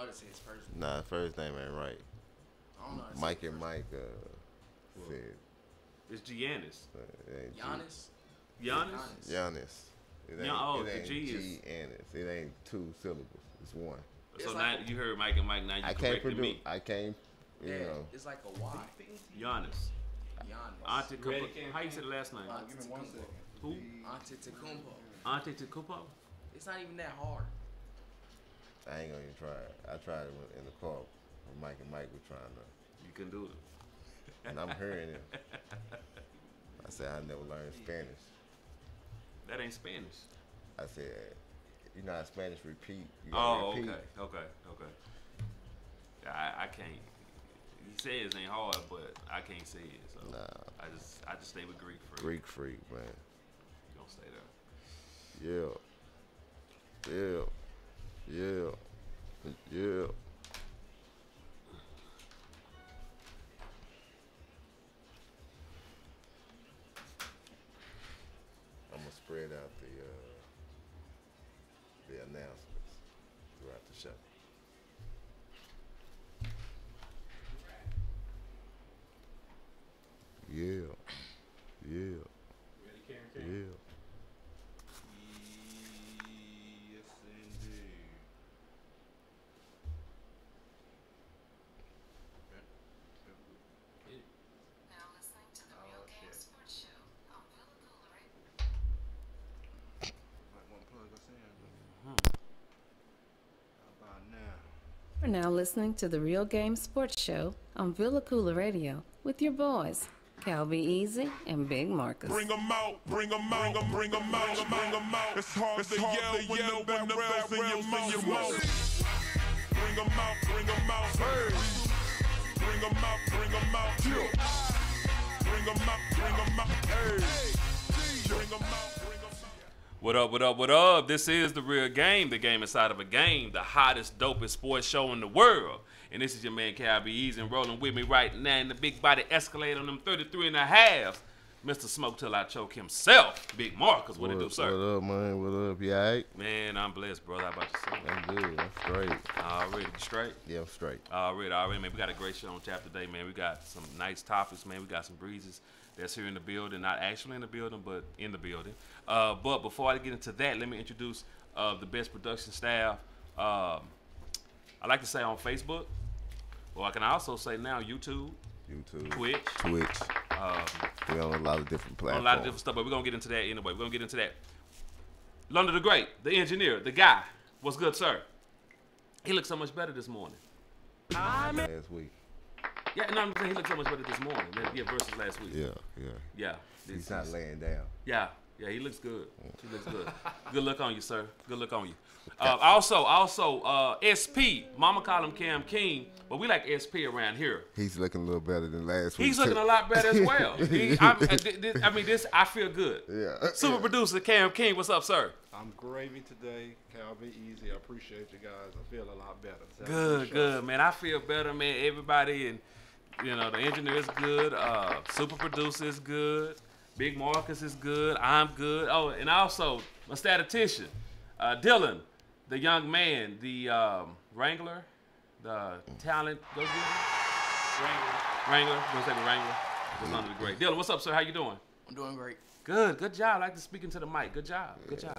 know how to say his first name. Nah, first name ain't right. I don't know how to Mike say and Mike said. It's Giannis. Giannis? Giannis? Giannis. It ain't Giannis. It ain't two syllables. It's one. So it's now like you heard Mike and Mike. Now you corrected me. I can't. You know. It's like a Y. Giannis. Giannis. How you say the last name? Give me 1 second. Who? Antetokounmpo. Antetokounmpo. It's not even that hard. I ain't gonna even try it. I tried it in the car when Mike and Mike were trying to. You can do it. And I'm hearing it. I said I never learned Spanish. That ain't Spanish. I said, you know how Spanish repeat. You Oh, repeat. okay. I can't. He says it ain't hard, but I can't say it. So Nah. I just stay with Greek freak. Greek freak, man. You don't stay there. Yeah. I'm gonna spread out the announcements throughout the show. Yeah. Ready, Karen? Yeah. Yes, indeed. Now listening to the Real Game Sports Show on Villa Might want to plug us in. How about now? We're now listening to the Real Game Sports Show on Villa Cooler Radio with your boys, Calby Easy and Big Marcus. Bring 'em out, bring 'em out, bring 'em out, bring 'em out. It's hard to yell when the barrel's in your mouth. Bring 'em out, bring 'em out, hey. Bring 'em out, bring 'em out, yeah. Bring 'em out, bring 'em out, hey. Bring 'em out, bring 'em out. What up? This is The Real Game, the game inside of a game, the hottest, dopest sports show in the world. And this is your man, Calby Easy, and rolling with me right now in the big body Escalade on them 33 and a half. Mr. Smoke Till I Choke himself, Big Marcus. What it do, sir? What up, man? What up? You all right? Man, I'm blessed, brother. How about yourself? I'm good. I'm straight. Already, you straight? Yeah, I'm straight. Already, man. We got a great show on tap today, man. We got some nice topics, man. We got some breezes that's here in the building. Not actually in the building, but in the building. But before I get into that, let me introduce the best production staff. I like to say on Facebook. Well, I can also say now YouTube, Twitch. We're on a lot of different platforms. On a lot of different stuff, but we're going to get into that anyway. We're going to get into that. London the Great, the engineer, the guy. What's good, sir? He looked so much better this morning. Last week. Yeah, no, I'm saying he looked so much better this morning. Yeah, versus last week. Yeah. He's not laying down. Yeah, he looks good. He looks good. Good luck on you, sir. Good luck on you. Also, SP. Mama call him Cam King, but we like SP around here. He's looking a little better than last week. He's looking a lot better as well. I feel good. Yeah. Super producer Cam King, what's up, sir? I'm gravy today. Calby Easy. I appreciate you guys. I feel a lot better. Good, man. I feel better, man. Everybody, and the engineer is good. Super producer is good. Big Marcus is good. I'm good. Oh, and also a statistician, Dylan, the young man, the Wrangler, the talent. Go get it. Wrangler. Gonna say the Wrangler. It's under the great. Dylan, what's up, sir? How you doing? I'm doing great. Good job. I like to speak into the mic. Good job. Yeah,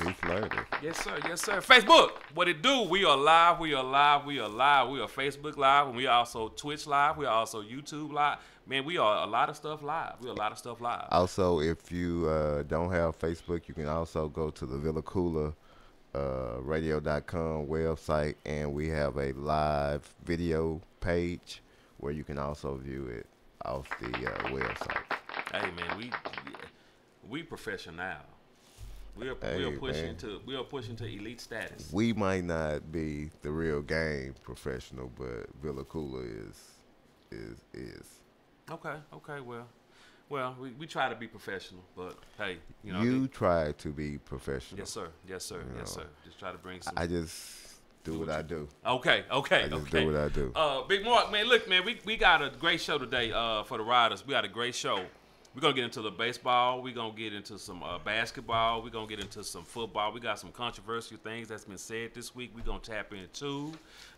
he's flirting. Yes, sir. Facebook. What it do? We are live. We are Facebook live, and we are also Twitch live. We are also YouTube live. Man, we are a lot of stuff live. Also, if you don't have Facebook, you can also go to the VillaCooler Radio.com website, and we have a live video page where you can also view it off the website. Hey man, we professional. We are pushing to elite status. We might not be the Real Game professional, but Villa Cooler is. Okay. Well, we try to be professional, but hey, you try to be professional. Yes, sir. Just try to bring some. I just do what I do. Okay. Do what I do. Big Mark, man, look, man, we got a great show today for the riders. We got a great show. We're going to get into the baseball. We're going to get into some basketball. We're going to get into some football. We got some controversial things that's been said this week. We're going to tap into,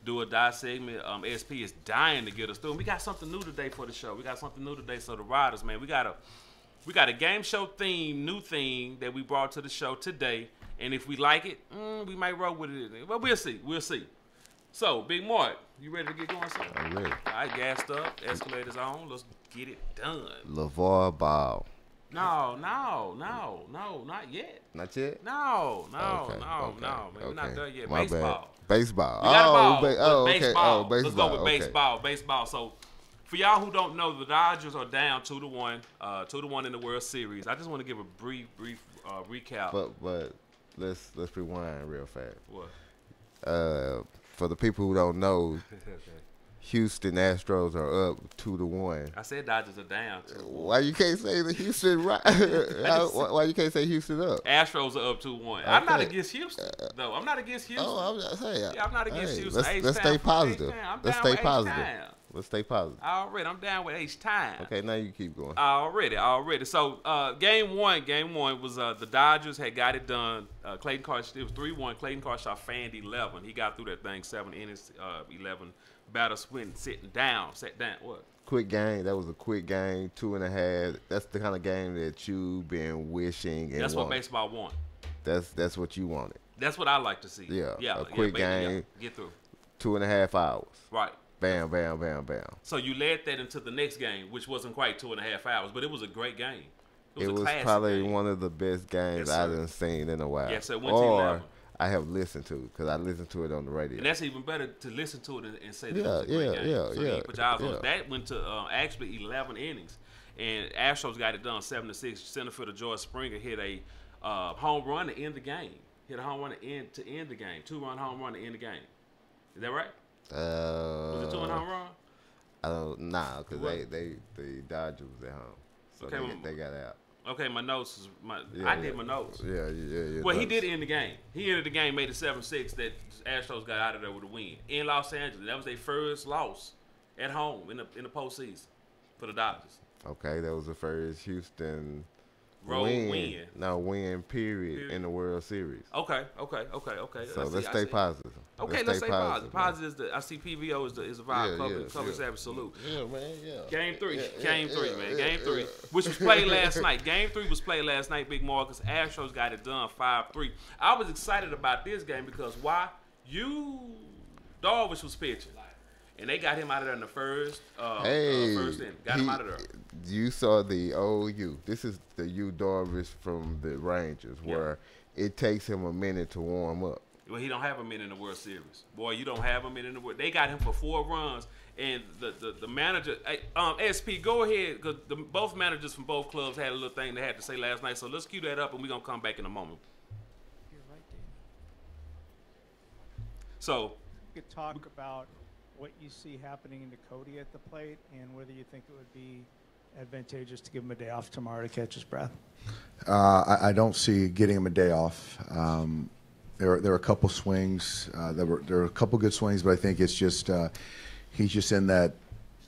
do a die segment. SP is dying to get us through. And we got something new today for the show. We got something new today. So the riders, man, we got a game show new theme that we brought to the show today. And if we like it, we might roll with it. But we'll see. We'll see. So, Big Mark, you ready to get going, sir? I'm ready. All right, gassed up, escalators on. Let's get it done. LeVar Ball. No, not yet. Not yet? No, Okay, man, we're not done yet. My Baseball. bad. Baseball. We got a ball, okay. baseball. Oh, baseball. Let's go with okay. baseball. So, for y'all who don't know, the Dodgers are down 2-1, 2-1 in the World Series. I just want to give a brief recap. But let's rewind real fast. What? For the people who don't know, Houston Astros are up 2-1. I said Dodgers are down. Why you can't say the Houston right? Why you can't say Houston up? Astros are up 2-1. Okay. I'm not against Houston, though. I'm not against Houston. Oh, I'm just saying. Yeah, I'm not against Houston. Let's stay positive. Let's stay positive. H-Town. Let's stay positive. Already, I'm down with H-Town. Okay, now you keep going. Already. So, game one was the Dodgers had got it done. Clayton Kershaw, it was 3-1. Clayton Kershaw fanned 11. He got through that thing 7 innings, 11 batters sat down. What? Quick game. That was a quick game, 2.5. That's the kind of game that you've been wishing and That's wanted. what baseball want. That's what you wanted. That's what I like to see. Yeah, a quick game. Get through. 2.5 hours. Right. Bam, bam, bam, bam. So you led that into the next game, which wasn't quite 2.5 hours, but it was a great game. It was probably one of the best games I've seen in a while. Yes, it went to 11. I have listened to, because I listened to it on the radio. And that's even better to listen to it and say that it was a great game. So you put your eyes on it. That went to actually 11 innings. And Astros got it done 7-6. Center fielder George Springer hit a home run to end the game. Hit a home run to end the game. 2-run home run to end the game. Is that right? Was it 2-run home run? I don't because the Dodgers was at home, so okay, they got out. Okay, my notes is I did my notes. Yeah. Well, he did end the game. He ended the game, made it 7-6. That Astros got out of there with a win in Los Angeles. That was their first loss at home in the postseason for the Dodgers. Okay, that was the first Houston win. No, win period in the World Series. Okay. So let's stay positive. Okay, let's stay positive. Positive is I see PVO is a vibe. Public service salute. Yeah, man. Yeah. Game three, man. Game three, which was played last night. Game 3 was played last night. Big Marcus Astros got it done 5-3. I was excited about this game because Darvish was pitching. And they got him out of there in the first inning. Got him out of there. You saw the OU. This is the U Darvish from the Rangers, where it takes him a minute to warm up. Well, he don't have a minute in the World Series. Boy, you don't have a minute in the World. They got him for 4 runs, and the manager, SP, go ahead, because both managers from both clubs had a little thing they had to say last night. So let's cue that up, and we're gonna come back in a moment. You're right, David. So you could talk about what you see happening into Cody at the plate and whether you think it would be advantageous to give him a day off tomorrow to catch his breath. I don't see getting him a day off. There are a couple swings. There were a couple good swings, but I think it's just he's just in that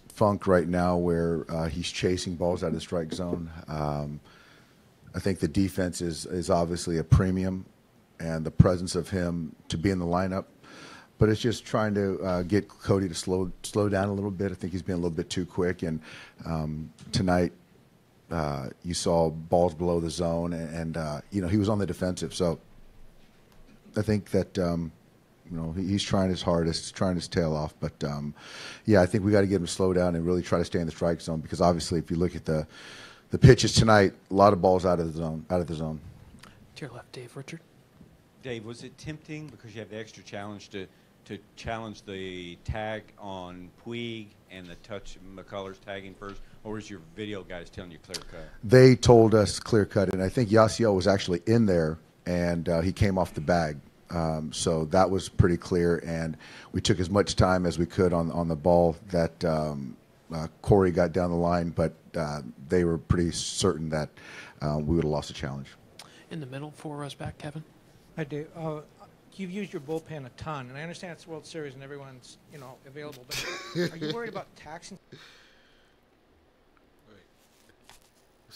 funk right now where he's chasing balls out of the strike zone. I think the defense is obviously a premium, and the presence of him to be in the lineup. But it's just trying to get Cody to slow down a little bit. I think he's being a little bit too quick. And tonight, you saw balls below the zone, and he was on the defensive. So I think that he's trying his hardest, trying his tail off. But I think we got to get him to slow down and really try to stay in the strike zone, because obviously, if you look at the pitches tonight, a lot of balls out of the zone. To your left, Dave. Richard. Dave, was it tempting because you have the extra challenge to challenge the tag on Puig and the touch McCullers tagging first, or was your video guys telling you clear cut? They told us clear cut, and I think Yasiel was actually in there, and he came off the bag. So that was pretty clear, and we took as much time as we could on the ball that Corey got down the line, but they were pretty certain that we would have lost the challenge. In the middle, 4 rows back, Kevin. I do. You've used your bullpen a ton, and I understand it's the World Series and everyone's available. But are you worried about taxing?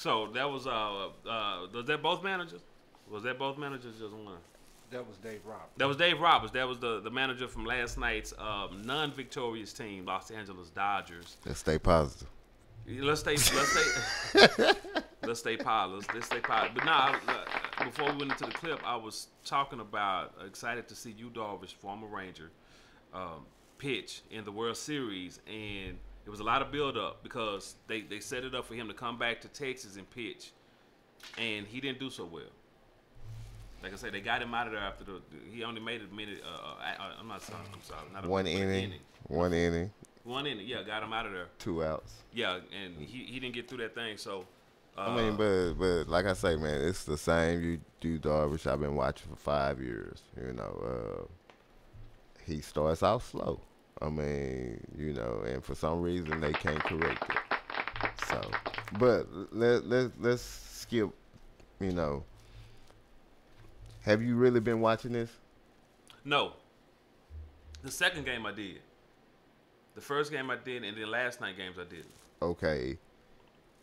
So that was that both managers? Was that both managers? Just one. That was Dave Roberts. That was Dave Roberts. That was the manager from last night's non-victorious team, Los Angeles Dodgers. Let's stay positive. Let's stay let's stay positive. Let's stay positive. But now, before we went into the clip, I was talking about excited to see Yu Darvish, former Ranger, pitch in the World Series, and it was a lot of build-up because they set it up for him to come back to Texas and pitch, and he didn't do so well. Like I said, they got him out of there after he only made a minute. I'm sorry, not One inning. One inning. One inning, yeah, got him out of there. 2 outs. Yeah, and he didn't get through that thing. So, I mean, but like I say, man, it's the same you Darvish I've been watching for 5 years. You know, he starts out slow. I mean, you know, and for some reason they can't correct it. So, but let's skip. You know, have you really been watching this? No. The second game I did. The first game I did, and then last night games I did. Okay.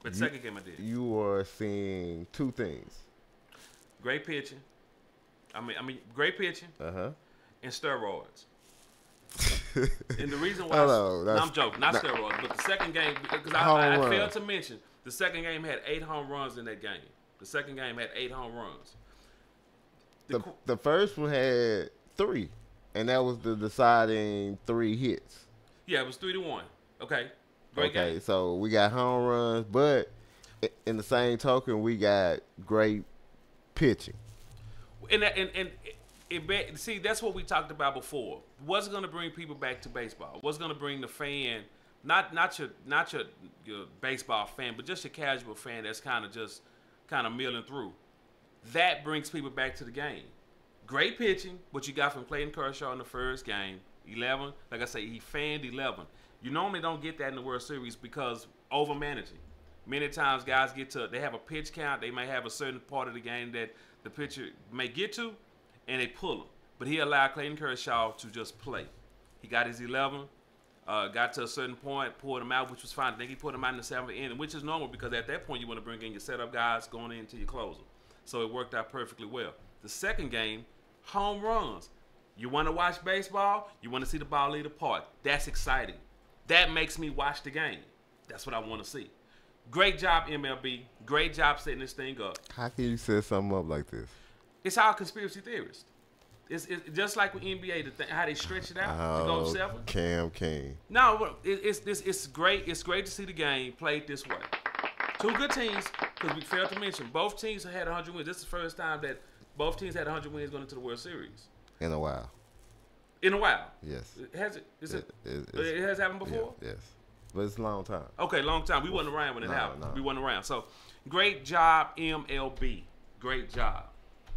But the second game I did. You are seeing 2 things. Great pitching. I mean, great pitching. Uh-huh. And steroids. And the reason why Hello, I'm joking, not steroids, but the second game, because I failed to mention, the second game had 8 home runs in that game. The second game had 8 home runs. The first one had 3, and that was the deciding 3 hits. Yeah, it was 3-1. Okay. Great game. Okay, so we got home runs, but in the same token, we got great pitching. See, that's what we talked about before. What's going to bring people back to baseball? What's going to bring the fan, not your baseball fan, but just your casual fan that's kind of milling through. That brings people back to the game. Great pitching, what you got from Clayton Kershaw in the first game. 11, like I say, he fanned 11. You normally don't get that in the World Series because over managing. Many times guys they have a pitch count. They may have a certain part of the game that the pitcher may get to, and they pull him. But he allowed Clayton Kershaw to just play. He got his 11, got to a certain point, pulled him out, which was fine. I think he put him out in the 7th inning, which is normal because at that point you want to bring in your setup guys going into your closer. So it worked out perfectly well. The second game, home runs. You want to watch baseball? You want to see the ball lead apart. That's exciting. That makes me watch the game. That's what I want to see. Great job, MLB. Great job setting this thing up. How can you set something up like this? It's all conspiracy theorists. It's just like with NBA, how they stretch it out to go 7. Cam King. No, it's great. It's great to see the game played this way. 2 good teams, because we failed to mention, both teams had 100 wins. This is the first time that both teams had 100 wins going into the World Series. In a while. In a while. Yes. Has it? It has happened before? Yeah, yes. But it's a long time. Okay, long time. We wasn't around when it happened. No. We wasn't around. So, great job, MLB. Great job.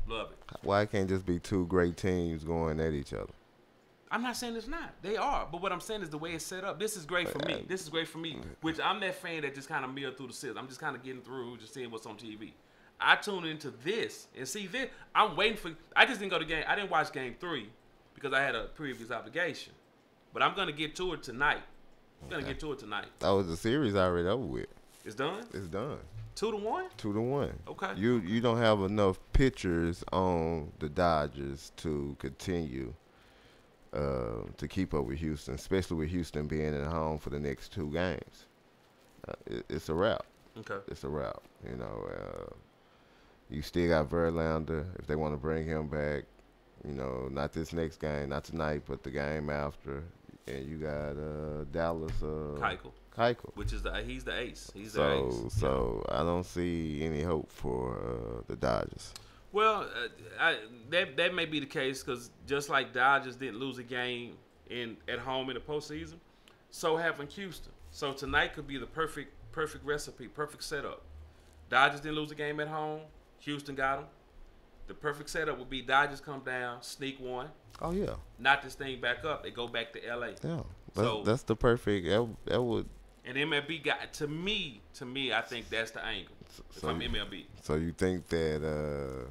Love it. Why can't just be 2 great teams going at each other? I'm not saying it's not. They are. But what I'm saying is the way it's set up. This is great for me. This is great for me. Which I'm that fan that just kind of milled through the system. I'm just kind of getting through, just seeing what's on TV. I tune into this and see this. I'm waiting for. I just didn't go to game. I didn't watch game 3 because I had a previous obligation. But I'm gonna get to it tonight. That was the series already over with. It's done. It's done. 2-1. 2-1. Okay. You don't have enough pitchers on the Dodgers to continue to keep up with Houston, especially with Houston being at home for the next 2 games. It's a wrap. Okay. It's a wrap. You know. You still got Verlander if they want to bring him back. You know, not this next game, not tonight, but the game after. And you got Dallas. Keuchel. Which is he's the ace. He's the ace. So I don't see any hope for the Dodgers. Well, that may be the case because just like Dodgers didn't lose a game at home in the postseason, so haven't Houston. So tonight could be the perfect recipe, perfect setup. Dodgers didn't lose a game at home. Houston got them. The perfect setup would be Dodgers come down, sneak 1. Oh yeah. Knock this thing back up. They go back to LA. Yeah. So that's the perfect. That would. And MLB got to me. I think that's the angle. If I'm MLB. So you think that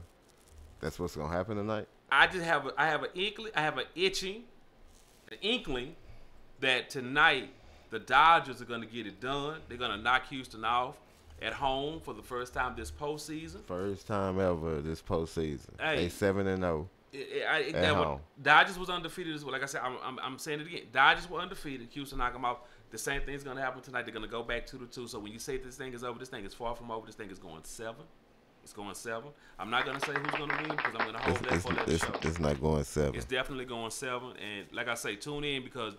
that's what's gonna happen tonight? I have an inkling that tonight the Dodgers are gonna get it done. They're gonna knock Houston off. at home for the first time this postseason. First time ever this postseason. Hey. They 7-0. At home. Dodgers was undefeated. Like I said, I'm saying it again. Dodgers were undefeated. Houston knocked them out. The same thing's going to happen tonight. They're going to go back 2-2. So when you say this thing is over, this thing is far from over. This thing is going 7. It's going 7. I'm not going to say who's going to win because I'm going to hold that for that show. It's not going 7. It's definitely going 7. And like I say, tune in because,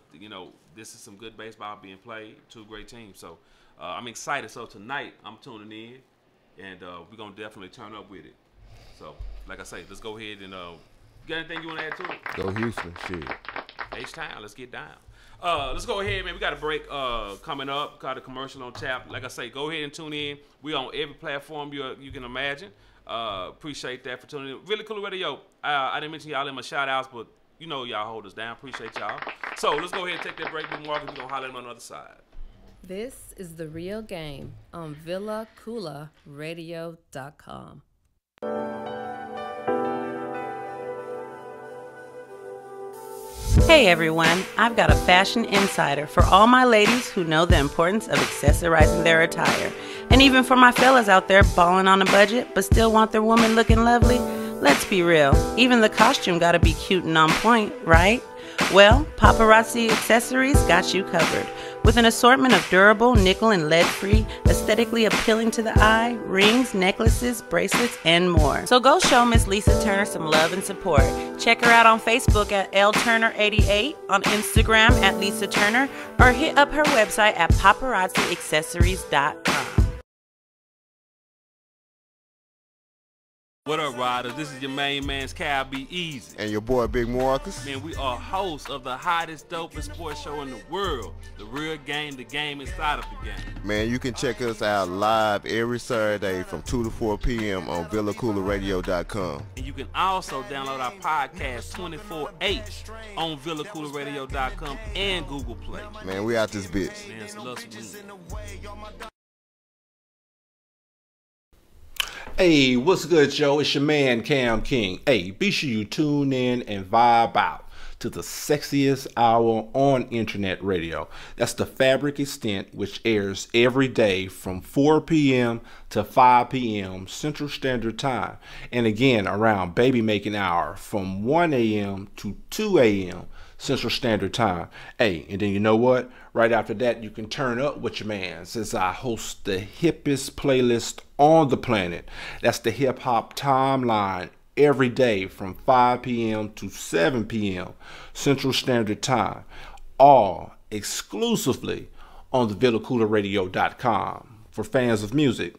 this is some good baseball being played. 2 great teams. So I'm excited. So tonight I'm tuning in, and we're going to definitely turn up with it. So like I say, let's go ahead and got anything you want to add to it? Go Houston, shit. H-Town, let's get down. Let's go ahead, man. We got a break coming up. Got a commercial on tap. Like I say, go ahead and tune in. We on every platform you can imagine. Appreciate that for tuning in. Really Cool Radio. I didn't mention y'all in my shout-outs, but y'all hold us down. Appreciate y'all. So let's go ahead and take that break. We're going to holler at them on the other side. This is The Real Game on VillaCoolaRadio.com. Hey everyone, I've got a fashion insider for all my ladies who know the importance of accessorizing their attire. And even for my fellas out there balling on a budget but still want their woman looking lovely. Let's be real, even the costume gotta be cute and on point, right? Well, Paparazzi Accessories got you covered. With an assortment of durable, nickel and lead-free, aesthetically appealing to the eye, rings, necklaces, bracelets, and more. So go show Miss Lisa Turner some love and support. Check her out on Facebook at LTurner88, on Instagram at Lisa Turner, or hit up her website at paparazziaccessories.com. What up, riders? This is your main man's Cal Be Easy. And your boy, Big Marcus. Man, we are hosts of the hottest, dopest sports show in the world. The Real Game, the game inside of the game. Man, you can check us out live every Saturday from 2 to 4 p.m. on VillaCoolaRadio.com. And you can also download our podcast 24/8 on VillaCoolaRadio.com and Google Play. Man, we out this bitch. Man, it's love some Hey, what's good, Joe? It's your man, Cam King. Hey, be sure you tune in and vibe out to the sexiest hour on internet radio. That's the Fabric Extent, which airs every day from 4 p.m. to 5 p.m. Central Standard Time. And again, around baby making hour from 1 a.m. to 2 a.m. Central Standard Time. Hey, and then you know what? Right after that, you can turn up with your man since I host the hippest playlist on the planet. That's the Hip Hop Timeline every day from 5 p.m. to 7 p.m. Central Standard Time. All exclusively on the VillaCoolaRadio.com. For fans of music,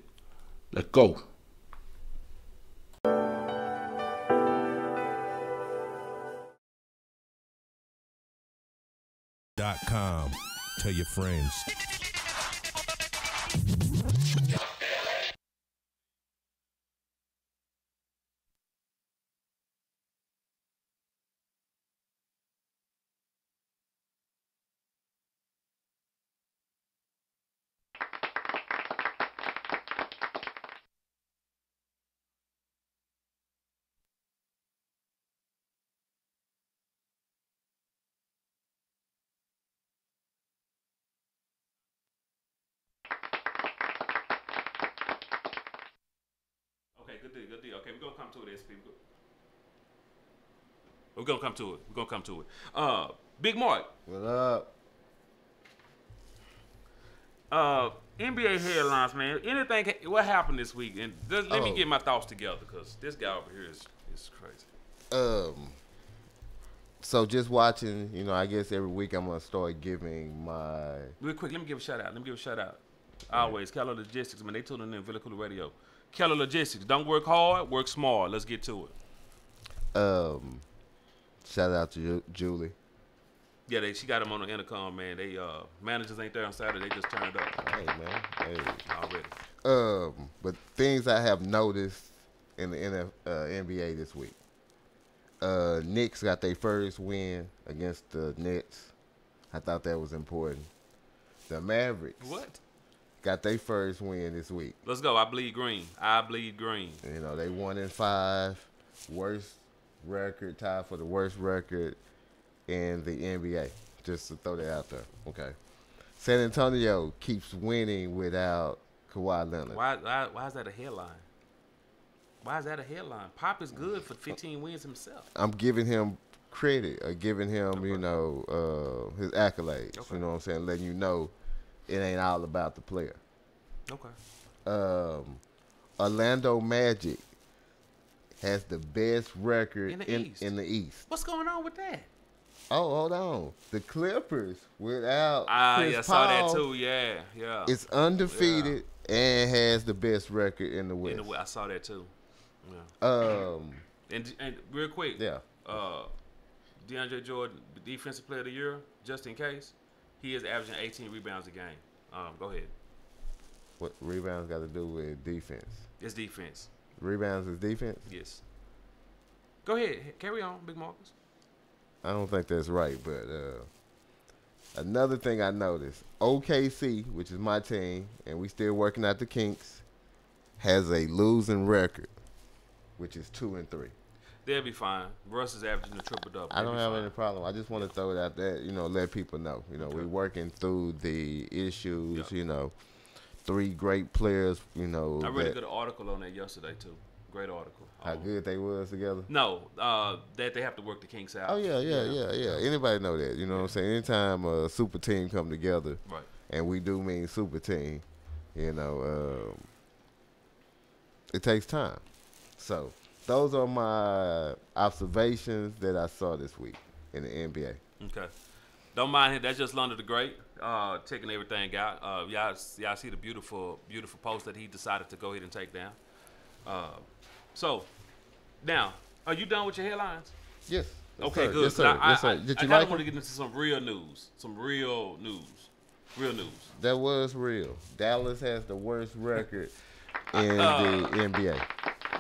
let's go. .com. Tell your friends. Good deal. Okay, we're gonna come to this, people. We're gonna come to it. Big Mark. What up? NBA headlines, man. Anything? What happened this week? And let me get my thoughts together because this guy over here is crazy. So just watching, I guess every week I'm gonna start giving my. Real quick, let me give a shout out. Always, Keller Logistics, man. They told them in Villa Cooler Radio. Keller Logistics. Don't work hard, work smart. Let's get to it. Shout out to Julie. Yeah, she got them on the intercom, man. They managers ain't there on Saturday. They just turned up. Hey, man. Hey. Already. But things I have noticed in the NBA this week. Knicks got their first win against the Nets. I thought that was important. The Mavericks. What? Got their first win this week. Let's go. I bleed green. They 1-5. Worst record, tied for the worst record in the NBA. Just to throw that out there. Okay. San Antonio keeps winning without Kawhi Leonard. Why is that a headline? Why is that a headline? Pop is good for 15 wins himself. I'm giving him credit, or giving him, you know, his accolades. Okay. You know what I'm saying? Letting you know it ain't all about the player. Okay. Orlando Magic has the best record in the East. What's going on with that? Oh, hold on. The Clippers without Chris I Paul, saw that too. Yeah. it's undefeated and has the best record in the West. I saw that too. Yeah. And real quick. Yeah. DeAndre Jordan, Defensive Player of the Year, just in case, he is averaging 18 rebounds a game. Go ahead. What rebounds got to do with defense? It's defense. Rebounds is defense? Yes. Go ahead. Carry on, Big Marcus. I don't think that's right, but another thing I noticed, OKC, which is my team, and we still working out the kinks, has a losing record, which is 2-3. They'll be fine. Russ is averaging a triple-double. I don't have any problem. I just want to throw it out there, you know, let people know. You know, we're working through the issues, you know, 3 great players, you know. I read a good article on that yesterday, too. Great article. How good they was together? No, that they have to work the kinks out. Oh, yeah. Anybody know that? You know what I'm saying? Anytime a super team come together, right, and we do mean super team, you know, it takes time. So those are my observations that I saw this week in the NBA. Okay. Don't mind it. That's just London the Great, checking everything out. Y'all see the beautiful post that he decided to go ahead and take down. So, now, are you done with your headlines? Yes. Okay, sir. good. Yes, sir. Yes, sir. Did you I kind like of want to it? get into some real news. Real news. That was real. Dallas has the worst record in the NBA.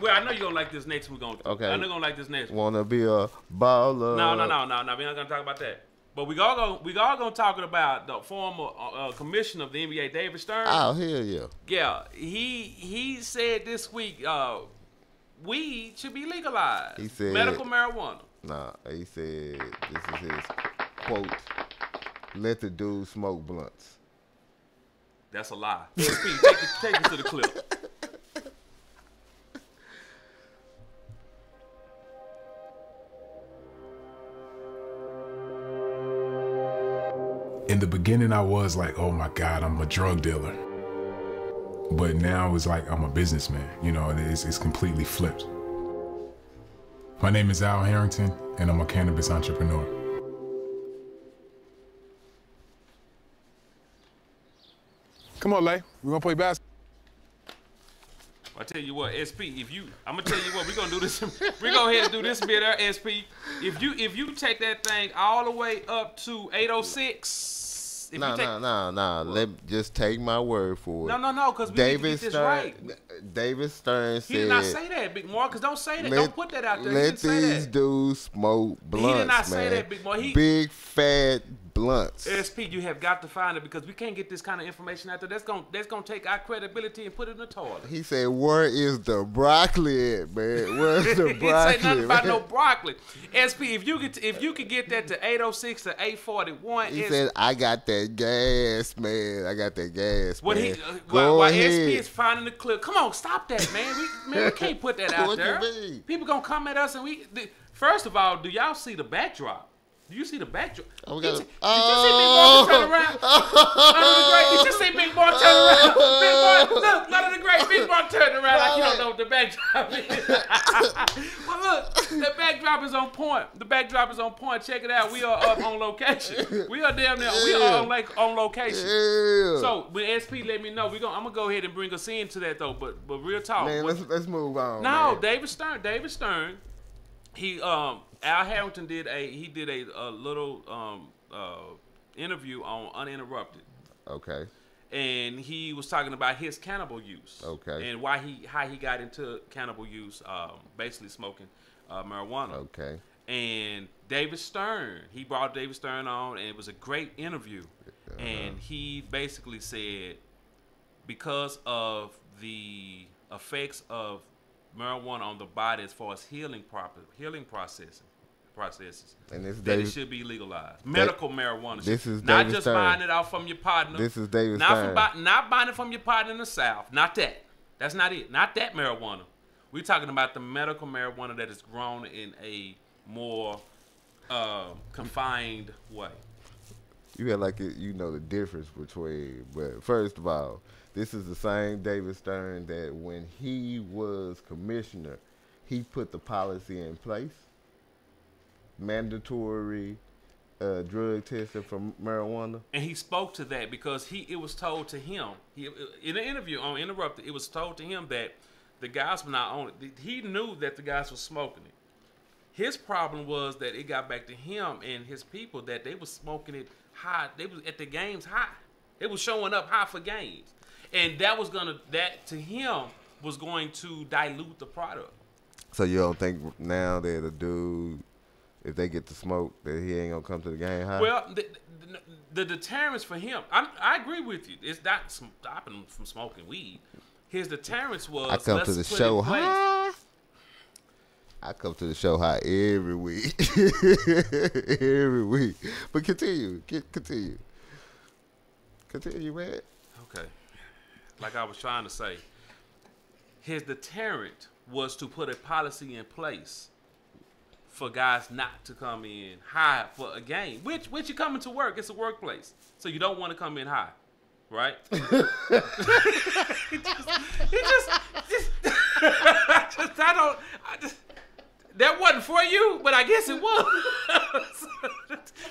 Well, I know you're going to like this next one. Okay. I know you're going to like this next one. Want to be a baller. No. We're not going to talk about that. But we all going to talk about the former commissioner of the NBA, David Stern. Oh, hell yeah. Yeah, he said this week weed should be legalized. He said medical marijuana. Nah, he said this is his quote. Let the dude smoke blunts. That's a lie. SP, take us to the clip. In the beginning, I was like, oh my God, I'm a drug dealer. But now it's like I'm a businessman. You know, it's completely flipped. My name is Al Harrington, and I'm a cannabis entrepreneur. Come on, Lay. We gonna play basketball? I tell you what, SP, I'm gonna tell you what, we're gonna do this. We're gonna ahead and do this bit there, SP. If you take that thing all the way up to 806. No. Let just take my word for it. No, because we need to get this right. David Stern said. He did not say that, Big Marcus. Don't say that. Don't put that out there. Let these dudes smoke blunts, He did not man. say that, Big Marcus. Big fat blunts. SP, you have got to find it because we can't get this kind of information out there. That's gonna take our credibility and put it in the toilet. He said, "Where is the broccoli at, man? Where's the broccoli?" He said nothing about no broccoli. SP, if you could get that to 806 to 841. He said, "I got that gas, man. I got that gas, What man." While SP is finding the clip. Come on, stop that, man. We can't put that out What there. you mean? People gonna come at us and first of all, do y'all see the backdrop? Do you see the backdrop? Did you see Big Boy turn around? None of the Great. Did you see Big Boy turn around? Big Boy, look, None of the Great. Big Boy turned around like you don't know what the backdrop is. Well, look, the backdrop is on point. The backdrop is on point. Check it out. We are up on location. We are damn near. We are on location. Yeah. So when SP let me know, I'm gonna go ahead and bring us into that though. But real talk. Man, let's move on. No, man. David Stern. He Al Harrington did a little interview on Uninterrupted. Okay. And he was talking about his cannabis use. Okay. And how he got into cannabis use, basically smoking marijuana. Okay. And David Stern, he brought David Stern on, and it was a great interview. And he basically said, because of the effects of marijuana on the body as far as healing processing, processes And this that it David- should be legalized. Medical marijuana. this is not David just Stern. buying it out from your partner. This is David not Stern. not buying it from your partner in the South. Not that. That's not it. Not that marijuana. We're talking about the medical marijuana that is grown in a more confined way. You had like it, you know the difference between. But first of all, this is the same David Stern that when he was commissioner, he put the policy in place, mandatory drug testing for marijuana. And he spoke to that because it was told to him in an interview on Interrupted. It was told to him that the guys were not on it. He knew that the guys were smoking it. His problem was that it got back to him and his people that they was smoking it high. They was at the games high. They was showing up high for games, and that to him was going to dilute the product. So you don't think now that a dude, if they get to smoke, that he ain't gonna come to the game high? Well, the deterrence for him, I agree with you. It's not stopping him from smoking weed. His deterrence was, I come to the show high. I come to the show high every week. Every week. But continue. Continue, man. Okay. Like I was trying to say, his deterrent was to put a policy in place for guys not to come in high for a game. Which you coming to work, it's a workplace. So you don't want to come in high. Right? That wasn't for you, but I guess it was.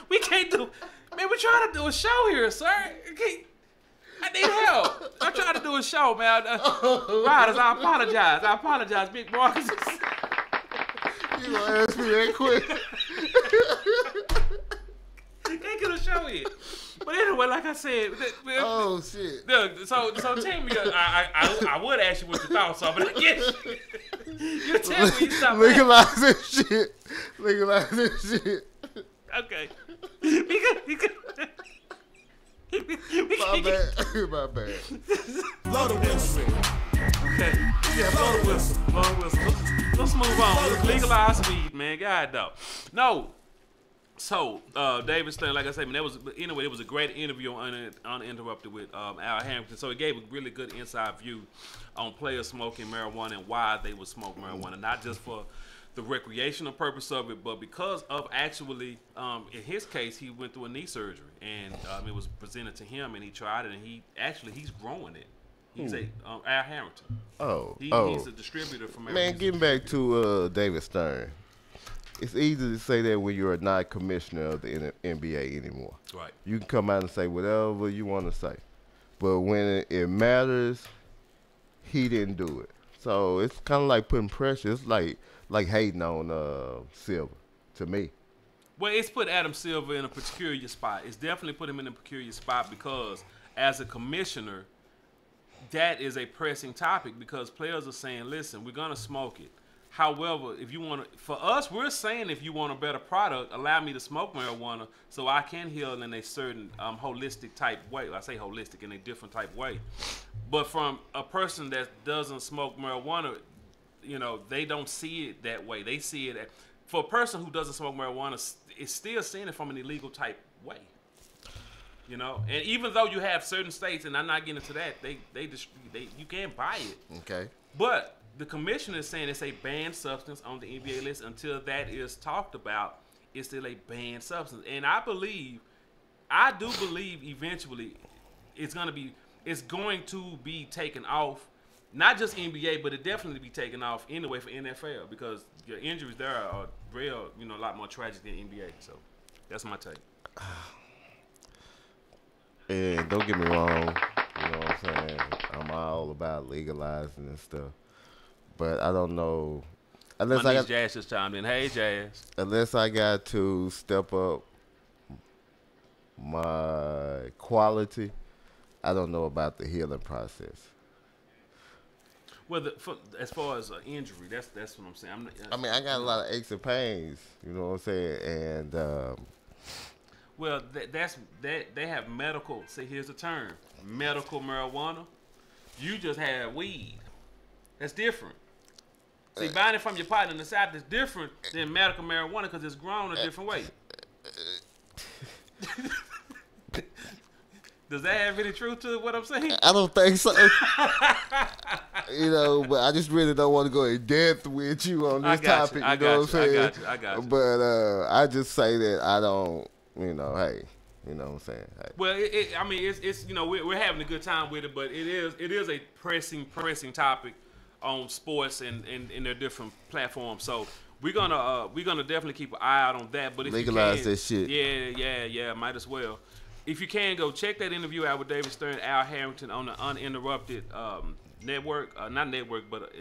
We can't do, man, we're trying to do a show here, sir. I need help. I'm trying to do a show, man. Riders, I apologize, Big Marcus. You gonna ask me that quick? Can't get a show in. But anyway, like I said, oh shit. So tell me, I would ask you what your thoughts are, but I guess you tell me you stop. Legalize this shit. Legalize this shit. Okay. My bad. My bad. Blow the whistle. Okay. Yeah, blow the whistle. Blow the whistle. Let's move on. Let's legalize weed, man. God, though. No. So, David Stern, like I said, man, it was a great interview on Uninterrupted with Al Harrington. So it gave a really good inside view on players smoking marijuana and why they would smoke marijuana, not just for the recreational purpose of it, but because of actually, in his case, he went through a knee surgery, and it was presented to him, and he tried it, and he's growing it. He's Al Harrington. He's a distributor for marijuana. Man, getting back to David Stern. It's easy to say that when you're not commissioner of the NBA anymore. Right. You can come out and say whatever you want to say. But when it matters, he didn't do it. So it's kind of like putting pressure. It's like hating on Silver, to me. Well, it's put Adam Silver in a peculiar spot. It's definitely put him in a peculiar spot because as a commissioner, that is a pressing topic because players are saying, listen, we're going to smoke it. However, if you want to, for us, we're saying if you want a better product, allow me to smoke marijuana so I can heal in a certain holistic type way. I say holistic in a different type way. But from a person that doesn't smoke marijuana, they don't see it that way. They see it for a person who doesn't smoke marijuana, it's still seeing it from an illegal type way. And even though you have certain states, and I'm not getting into that, you can't buy it. Okay. But the commissioner is saying it's a banned substance on the NBA list. Until that is talked about, it's still a banned substance. And I do believe eventually it's going to be taken off. Not just NBA, but it definitely be taken off anyway for NFL because your injuries there are real, a lot more tragic than NBA. So that's my take. And don't get me wrong, you know what I'm saying? I'm all about legalizing and stuff. But I don't know. Unless My niece Jazz just chimed in. Hey, Jazz. Unless I got to step up my quality, I don't know about the healing process. Well, as far as injury, that's what I'm saying. I got a lot of aches and pains. You know what I'm saying? And well, they have medical. See, here's the term: medical marijuana. You just have weed. That's different. See, buying it from your partner in the South is different than medical marijuana because it's grown a different way. Does that have any truth to what I'm saying? I don't think so. You know, but I just really don't want to go in depth with you on this topic. You know what I'm saying? I got you. But I just say that I don't, hey, you know what I'm saying? Hey. Well, I mean, it's we're having a good time with it, but it is a pressing topic on sports and their different platforms. So we're gonna definitely keep an eye out on that. But if legalize you can, that shit. Yeah, might as well. If you can, go check that interview out with David Stern, Al Harrington on the Uninterrupted network. Not network, but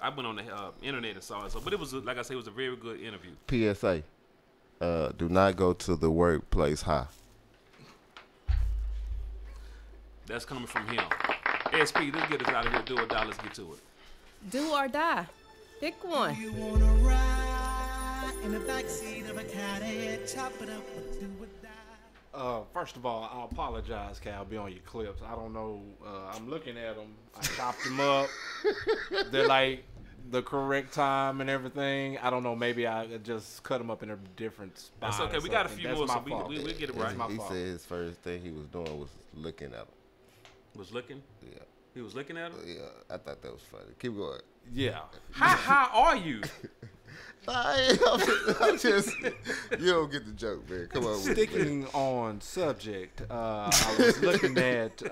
I went on the internet and saw it. So, but it was like I say, it was a very good interview. PSA: do not go to the workplace high. That's coming from him. SP, let's get us out of here. Do or die. Let's get to it. Do or die. Pick one. You wanna ride in the backseat of a caddy, chop it up with do or die. First of all, I apologize, Calby, on your clips. I don't know. I'm looking at them. I chopped them up. They're like the correct time and everything. I don't know. Maybe I just cut them up in a different spot. That's okay. We got a few more, so we'll get it right. He said his first thing he was doing was looking at them. Was looking? Yeah. He was looking at him? Yeah, I thought that was funny. Keep going. Yeah. How are you? I'm just, you don't get the joke, man. Come on. Sticking on subject, I was looking at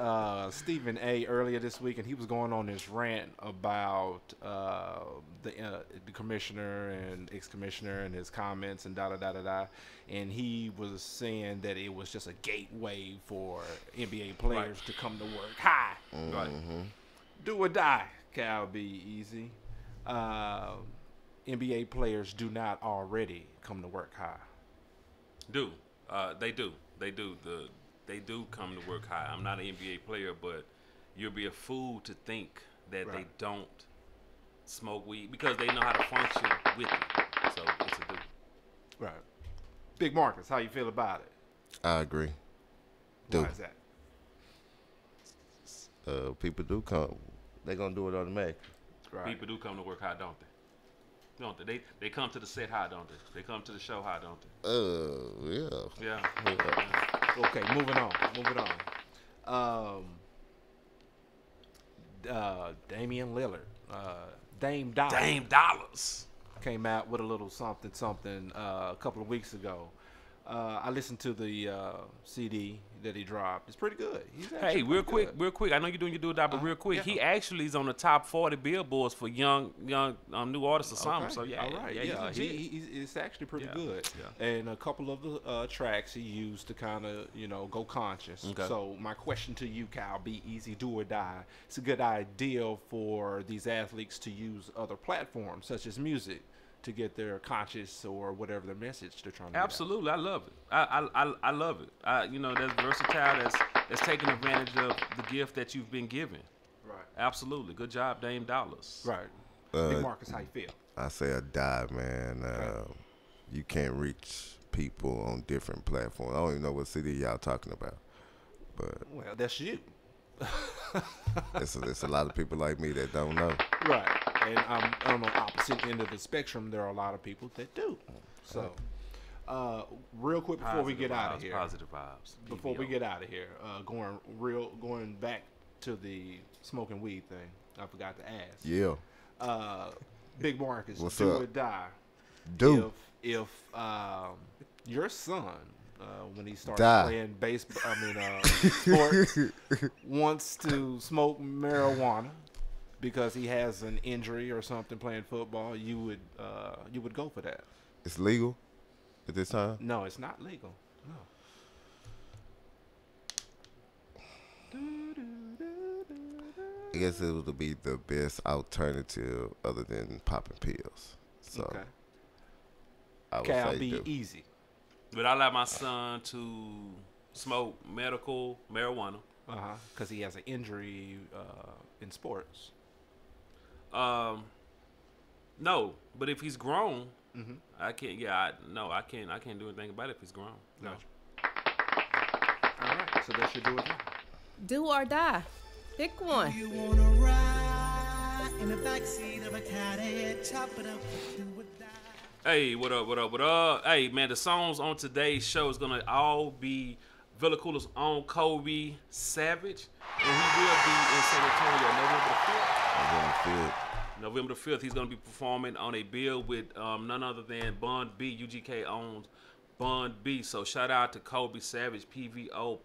Stephen A. earlier this week, and he was going on this rant about the commissioner and ex-commissioner and his comments and da-da-da-da-da. And he was saying that it was just a gateway for NBA players to come to work high. Mm-hmm. Right. Do or die, Cal B. Easy. NBA players do not already come to work high. They do. They do come to work high. I'm not an NBA player, but you'll be a fool to think that they don't smoke weed because they know how to function with it. So it's a do. Right. Big Marcus, how you feel about it? I agree. Why is that? People do come. They're going to do it automatically. Right. People do come to work high, don't they? Don't they? They come to the set high, don't they? They come to the show high, don't they? Yeah. Yeah. Okay, moving on. Damian Lillard, Dame Dollars came out with a little something a couple of weeks ago. I listened to the CD that he dropped. It's pretty good. Hey, real quick. I know you're doing your do or die, but real quick, he actually is on the top 40 billboards for young new artists or something. So yeah, all right, it's actually pretty good. Yeah. And a couple of the tracks he used to kind of go conscious. Okay. So my question to you, Kyle, be easy, do or die. It's a good idea for these athletes to use other platforms such as music to get their conscious or whatever the message they're trying to Absolutely, I love it. I love it. That's versatile. That's taking advantage of the gift that you've been given. Right. Absolutely. Good job, Dame Dollars. Right. Big Marcus, how you feel? I say I die, man. You can't reach people on different platforms. I don't even know what city y'all talking about. But well, that's you. There's a lot of people like me that don't know. Right. And on the opposite end of the spectrum, there are a lot of people that do. So, real quick before we get out of here. Positive vibes. Before we get out of here, going back to the smoking weed thing, I forgot to ask. Yeah. Big Marcus, what's do up? or die. Do. If your son, when he starts playing sports, wants to smoke marijuana because he has an injury or something playing football, you would go for that. It's legal at this time? No, it's not legal. No. I guess it would be the best alternative other than popping pills. So okay. I would Cal say be do. easy. But I like my son to smoke medical marijuana. Because he has an injury in sports. No, but if he's grown, I can't. Yeah, I can't do anything about it if he's grown. No. All right, so that should do it. Do or die. Pick one. You wanna ride in the backseat of a caddy, chop it up, do or die. Hey, what up, what up, what up? Hey, man, the songs on today's show is going to all be Villa Cooler's own Kobe Savage. And he will be in San Antonio November the 5th. He's going to be performing on a bill with none other than Bun B. UGK owns Bun B. So shout out to Kobe Savage, PVO,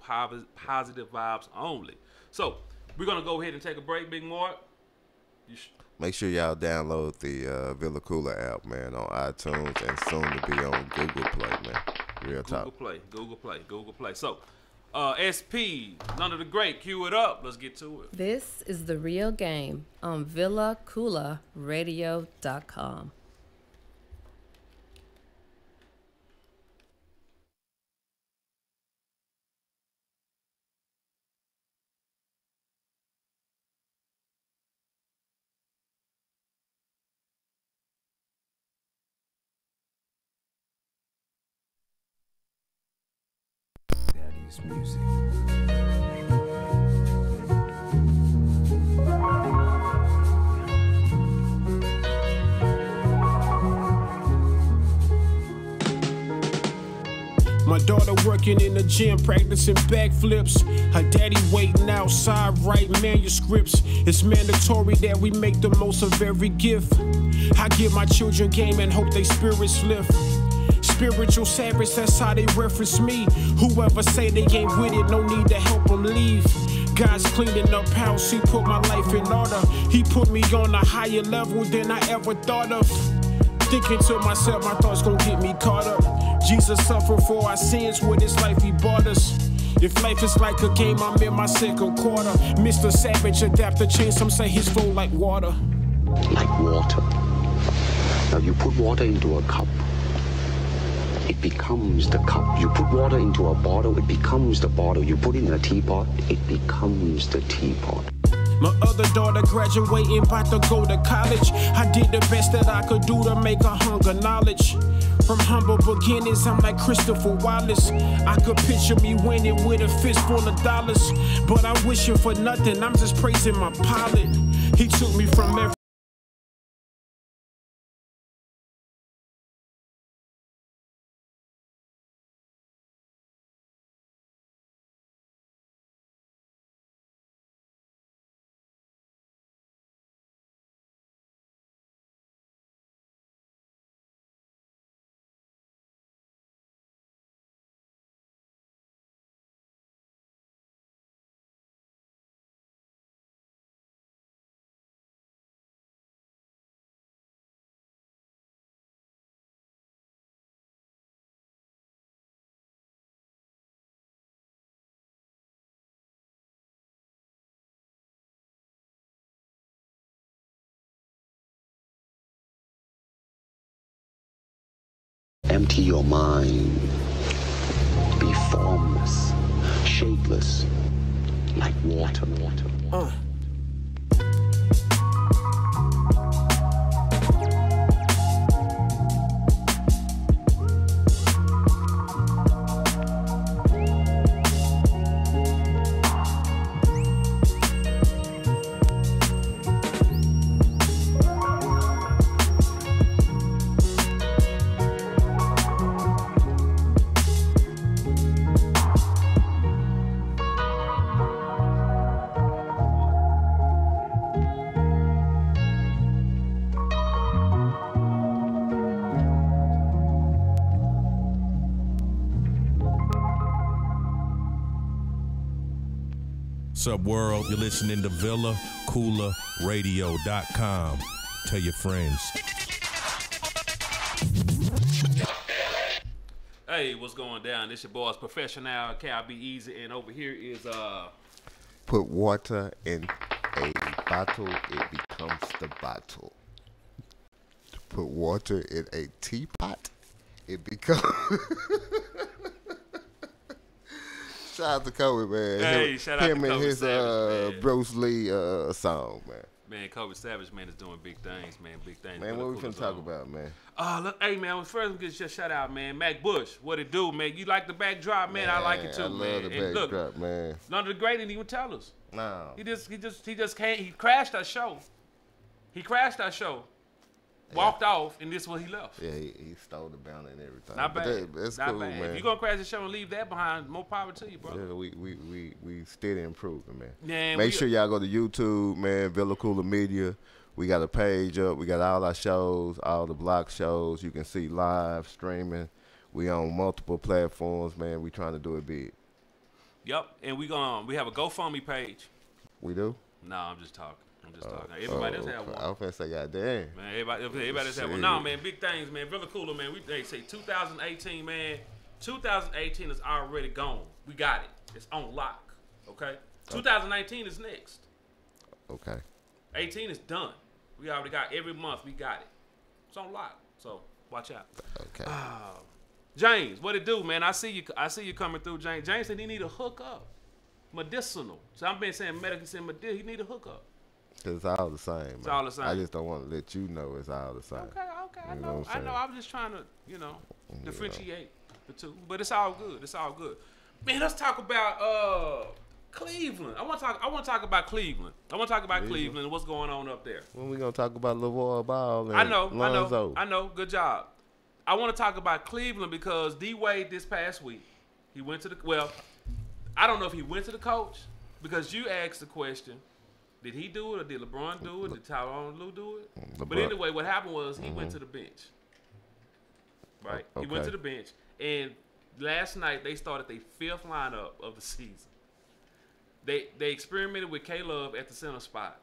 positive vibes only. So we're going to go ahead and take a break, Big Mark. Make sure y'all download the Villa Cooler app, man, on iTunes and soon to be on Google Play, man. Real talk. Google Play. So, SP, none of the great, cue it up. Let's get to it. This is The Real Game on VillaCooleraRadio.com. Daddy's music. My daughter working in the gym, practicing backflips. Her daddy waiting outside, writing manuscripts. It's mandatory that we make the most of every gift. I give my children game and hope they spirits lift. Spiritual savage, that's how they reference me. Whoever say they ain't with it, no need to help them leave. God's cleaning up house, he put my life in order. He put me on a higher level than I ever thought of. Thinking to myself, my thoughts gon' get me caught up. Jesus suffered for our sins, with his life he bought us. If life is like a game, I'm in my second quarter. Mr. Savage, adapt to change, some say his flow like water. Like water. Now you put water into a cup, it becomes the cup. You put water into a bottle, it becomes the bottle. You put it in a teapot, it becomes the teapot. My other daughter graduating, about to go to college. I did the best that I could do to make her hunger knowledge. From humble beginnings, I'm like Christopher Wallace. I could picture me winning with a fist full of dollars. But I'm wishing for nothing, I'm just praising my pilot. He took me from every Empty your mind. Be formless, shapeless, like water. Sup world, you're listening to VillaCoolerRadio.com. Tell your friends. Hey, what's going down? This your boys Professional, KB Easy, and over here is Put water in a bottle, it becomes the bottle. Put water in a teapot, it becomes. Shout out to Kobe, man. Hey, shout out to him and Kobe his Savage, man. Bruce Lee song, man. Man, Kobe Savage, man, is doing big things, man. Big things. Man, what we finna talk about, man? Look, hey, man, first, we get just shout out, man. Mac Bush, what it do, man? You like the backdrop, man? I like it too, I man. love the And backdrop, look, man. none of the great didn't even tell us. No. He just can't. He crashed our show. He crashed our show, walked off, and this is what he left. Yeah, he stole the banner and everything. Not But bad. that's Not cool, bad. man. If you're gonna crash the show and leave that behind, more power to you, brother. Yeah, we steady improving, man. Yeah, Make sure y'all go to YouTube, man. Villa Cooler Media. We got a page up. We got all our shows, all the block shows. You can see live streaming. We on multiple platforms, man. We trying to do it big. Yep, and we have a GoFundMe page. We do? No, I'm just talking. Everybody else have one. I was finna say, goddamn. Man, everybody else have one. No, man, big things, man. Villa Cooler, man. They say 2018, man. 2018 is already gone. We got it. It's on lock. Okay. 2019 is next. Okay. 18 is done. We already got every month. We got it. It's on lock. So watch out. Okay. James, what it do, man? I see you coming through, James. James said he need a hookup. Medicinal. So I've been saying medical, saying medicinal. He need a hookup. Cause it's all the same. It's all the same. I just don't want to let you know it's all the same. Okay. I You know. what I'm saying? I was just trying to, differentiate the two. But it's all good. It's all good. Man, let's talk about Cleveland. I want to talk about Cleveland. I want to talk about Cleveland and what's going on up there. When we gonna talk about LeVar Ball and I Lonzo? know. Good job. I want to talk about Cleveland because D Wade this past week, he went to I don't know if he went to the coach because you asked the question, did he do it or did LeBron do it? Did Tyronn Lue do it? But anyway, what happened was he went to the bench. Right? He went to the bench. And last night they started their 5th lineup of the season. They experimented with K-Love at the center spot.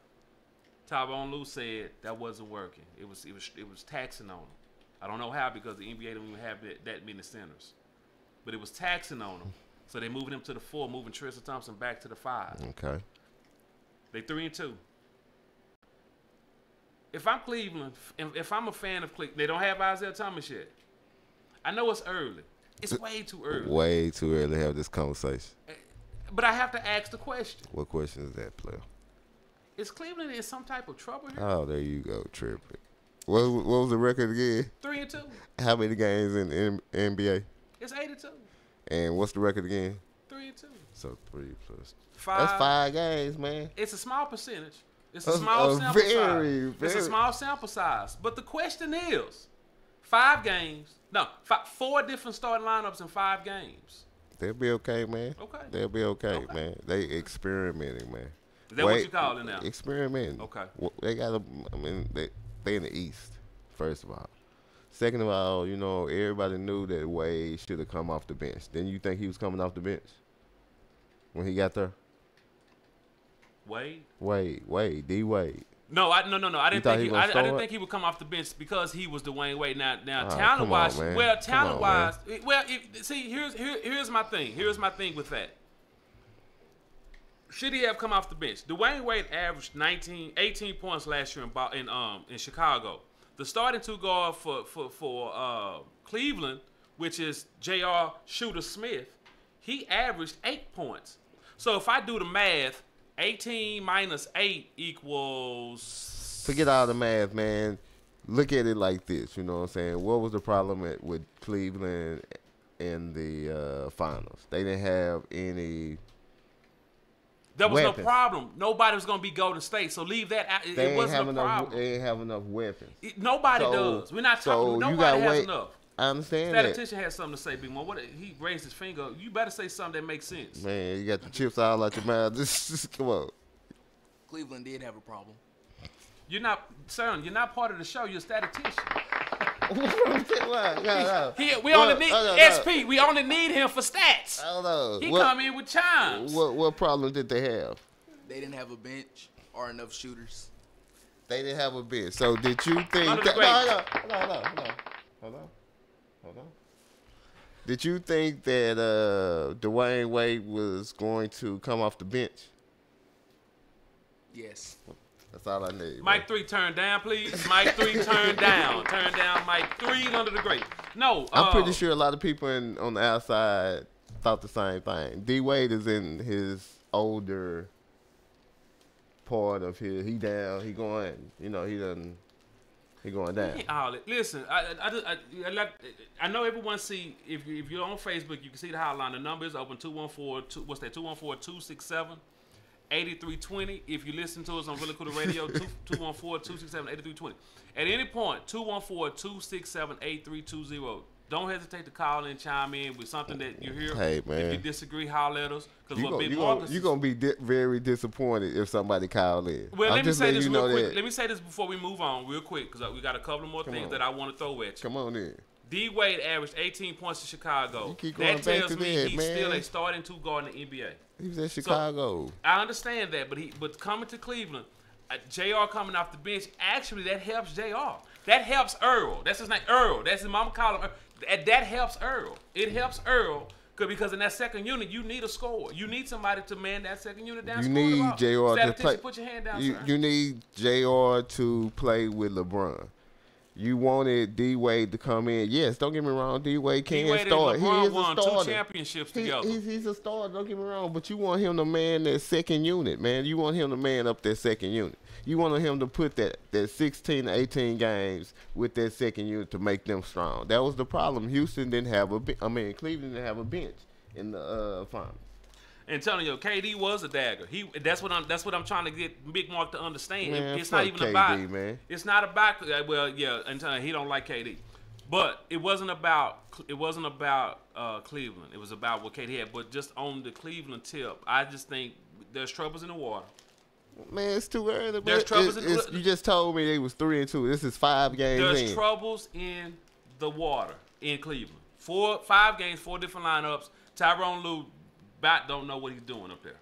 Tyronn Lue said that wasn't working. It was taxing on him. I don't know how because the NBA don't even have that many centers. But it was taxing on him. So they moving him to the 4, moving Tristan Thompson back to the 5. Okay. They 3-2. If I'm Cleveland, if I'm a fan of Cleveland, they don't have Isaiah Thomas yet. I know it's early. It's way too early. Way too early to have this conversation. But I have to ask the question. What question is that, player? Is Cleveland in some type of trouble here? Oh, there you go, tripping. What was the record again? 3-2. How many games in NBA? It's 82. And what's the record again? 3-2. So 3 plus. 5. That's 5 games, man. It's a small percentage. It's a small sample size. It's a very small sample size. But the question is, 5 games. No, 4 different starting lineups in 5 games. They'll be okay, man. Okay. They'll be okay, man. They experimenting, man. Is that what you call it now? Experimenting. Okay. They got they in the East, first of all. Second of all, everybody knew that Wade should have come off the bench. Didn't you think he was coming off the bench when he got there? Wade, D Wade. No, I didn't think he. I didn't start? think he would come off the bench because he was Dwayne Wade. Now, Oh, talent wise, come on, man. well, Come talent on, wise, here's my thing. Here's my thing with that. Should he have come off the bench? Dwayne Wade averaged 18 points last year in Chicago. The starting 2 guard for Cleveland, which is J.R. Shooter Smith, he averaged 8 points. So if I do the math, 18 minus 8 equals... Forget all the math, man. Look at it like this, you know what I'm saying? What was the problem with Cleveland in the finals? They didn't have any... There was weapons. no problem. Nobody was going to be Golden State, so leave that out. It wasn't a problem. They didn't have enough weapons. Nobody does. We're not talking. Nobody has enough. I understand that. Statistician has something to say, Big Mo. He raised his finger. You better say something that makes sense. Man, you got the chips all out your mouth. Just come on. Cleveland did have a problem. You're not part of the show. You're a statistician. No. We only need SP. We only need him for stats. I don't know. He come in with chimes. What problem did they have? They didn't have a bench or enough shooters. They didn't have a bench. So did you think? Hold on. Did you think that Dwayne Wade was going to come off the bench? Yes. That's all I need. Mike 3, turn down, please. Mike 3, turn down. Turn down, Mike 3, under the grate. No. I'm pretty sure a lot of people on the outside thought the same thing. D Wade is in his older part of his. He down. He going. He doesn't. He going down. Listen, I know everyone see, if you're on Facebook, you can see the hotline. The number is open 214, what's that, 214-267-8255. 8320. If you listen to us on Really Cool Radio, 214-267-8320. At any point, 214-267-8320. Don't hesitate to call and chime in with something that you hear. Hey, man. If you disagree, holler at us. Because You're what Big Marcus going to be very disappointed if somebody called in. Well, I'm let me just say letting this you real know quick. that. Let me say this before we move on real quick because we got a couple more things that I want to throw at you. Come on in. D Wade averaged 18 points in Chicago. You keep going That back tells to me that, he's man. still a starting two guard in the NBA. He was at Chicago. So, I understand that, but coming to Cleveland, JR coming off the bench, actually that helps JR. That helps Earl. That's his name, Earl. That's his mama call him Earl. That helps Earl. It helps Earl because in that second unit, you need a scorer. You need somebody to man that second unit down. You need JR to play. Put your hand down, you, sir. you need JR to play with LeBron. You wanted D Wade to come in. Yes, don't get me wrong. D Wade can D-Wade start. and He LeBron is won a starter. 2 championships together. He's a starter. Don't get me wrong. But you want him to man that second unit, man. You want him to man up that second unit. You want him to put that 16 to 18 games with that second unit to make them strong. That was the problem. Cleveland didn't have a bench in the finals. Antonio, KD was a dagger. That's what I'm trying to get Big Mark to understand. Man, It's not fuck even KD, about. man. It's not about. Well, yeah, Antonio, he don't like KD, but it wasn't about. Cleveland. It was about what KD had. But just on the Cleveland tip, I just think there's troubles in the water. Man, it's too early. There's troubles You just told me they was 3-2. This is 5 games There's in. troubles in the water in Cleveland. 5 games, 4 different lineups. Tyronn Lue don't know what he's doing up there.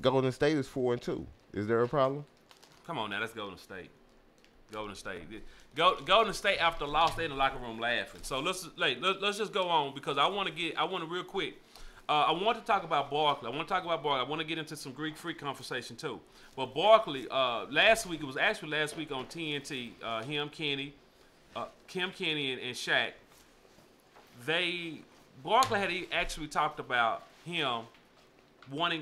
Golden State is 4-2. Is there a problem? Come on now, that's Golden State. Golden State. Golden State after the loss, they in the locker room laughing. So let's just go on because I want to real quick. I want to talk about Barkley. I want to get into some Greek Freak conversation too. But Barkley, last week on TNT, Kim Kenny, and Shaq, Barkley had actually talked about him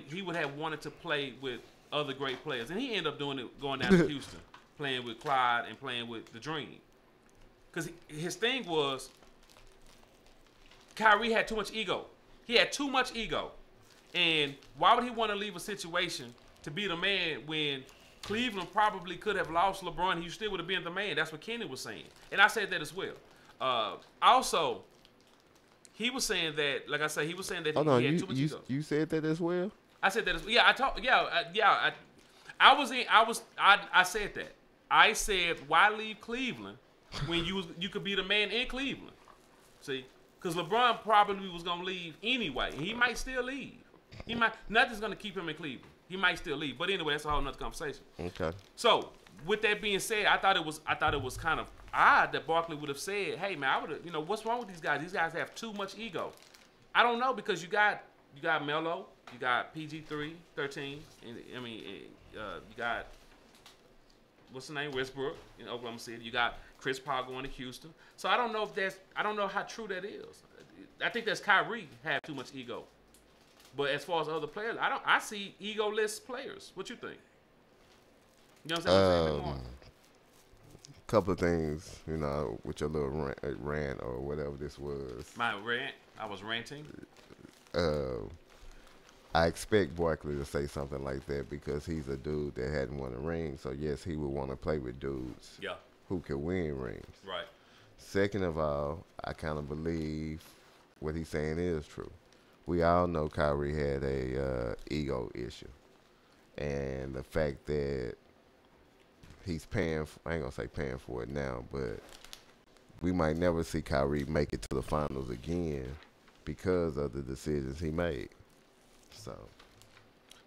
he would have wanted to play with other great players, and he ended up doing it, going down to Houston, playing with Clyde and playing with the Dream. Because his thing was Kyrie had too much ego. He had too much ego. And why would he want to leave a situation to be the man when Cleveland probably could have lost LeBron? He still would have been the man. That's what Kenny was saying. And I said that as well. Also, he was saying that, like I said, he was saying that he had too much ego. You said that as well? I said that as well. Yeah, I said that. I said, why leave Cleveland when you could be the man in Cleveland? See? Because LeBron probably was going to leave anyway. He might still leave. Nothing's going to keep him in Cleveland. He might still leave. But anyway, that's a whole nother conversation. Okay. So, with that being said, I thought it was kind of odd that Barkley would have said, hey, man, I would have, what's wrong with these guys? These guys have too much ego. I don't know because you got Melo, you got PG-13, and you got, what's the name, Westbrook in Oklahoma City. You got Chris Paul going to Houston. So I don't know how true that is. I think that's Kyrie have too much ego. But as far as other players, I see egoless players. What you think? You know what I'm saying? Couple of things, with your little rant or whatever this was. My rant? I was ranting? I expect Barkley to say something like that because he's a dude that hadn't won a ring. So, yes, he would want to play with dudes who can win rings. Right. Second of all, I kind of believe what he's saying is true. We all know Kyrie had a ego issue. And the fact that he's paying, I ain't going to say paying for it now, but we might never see Kyrie make it to the finals again because of the decisions he made. So,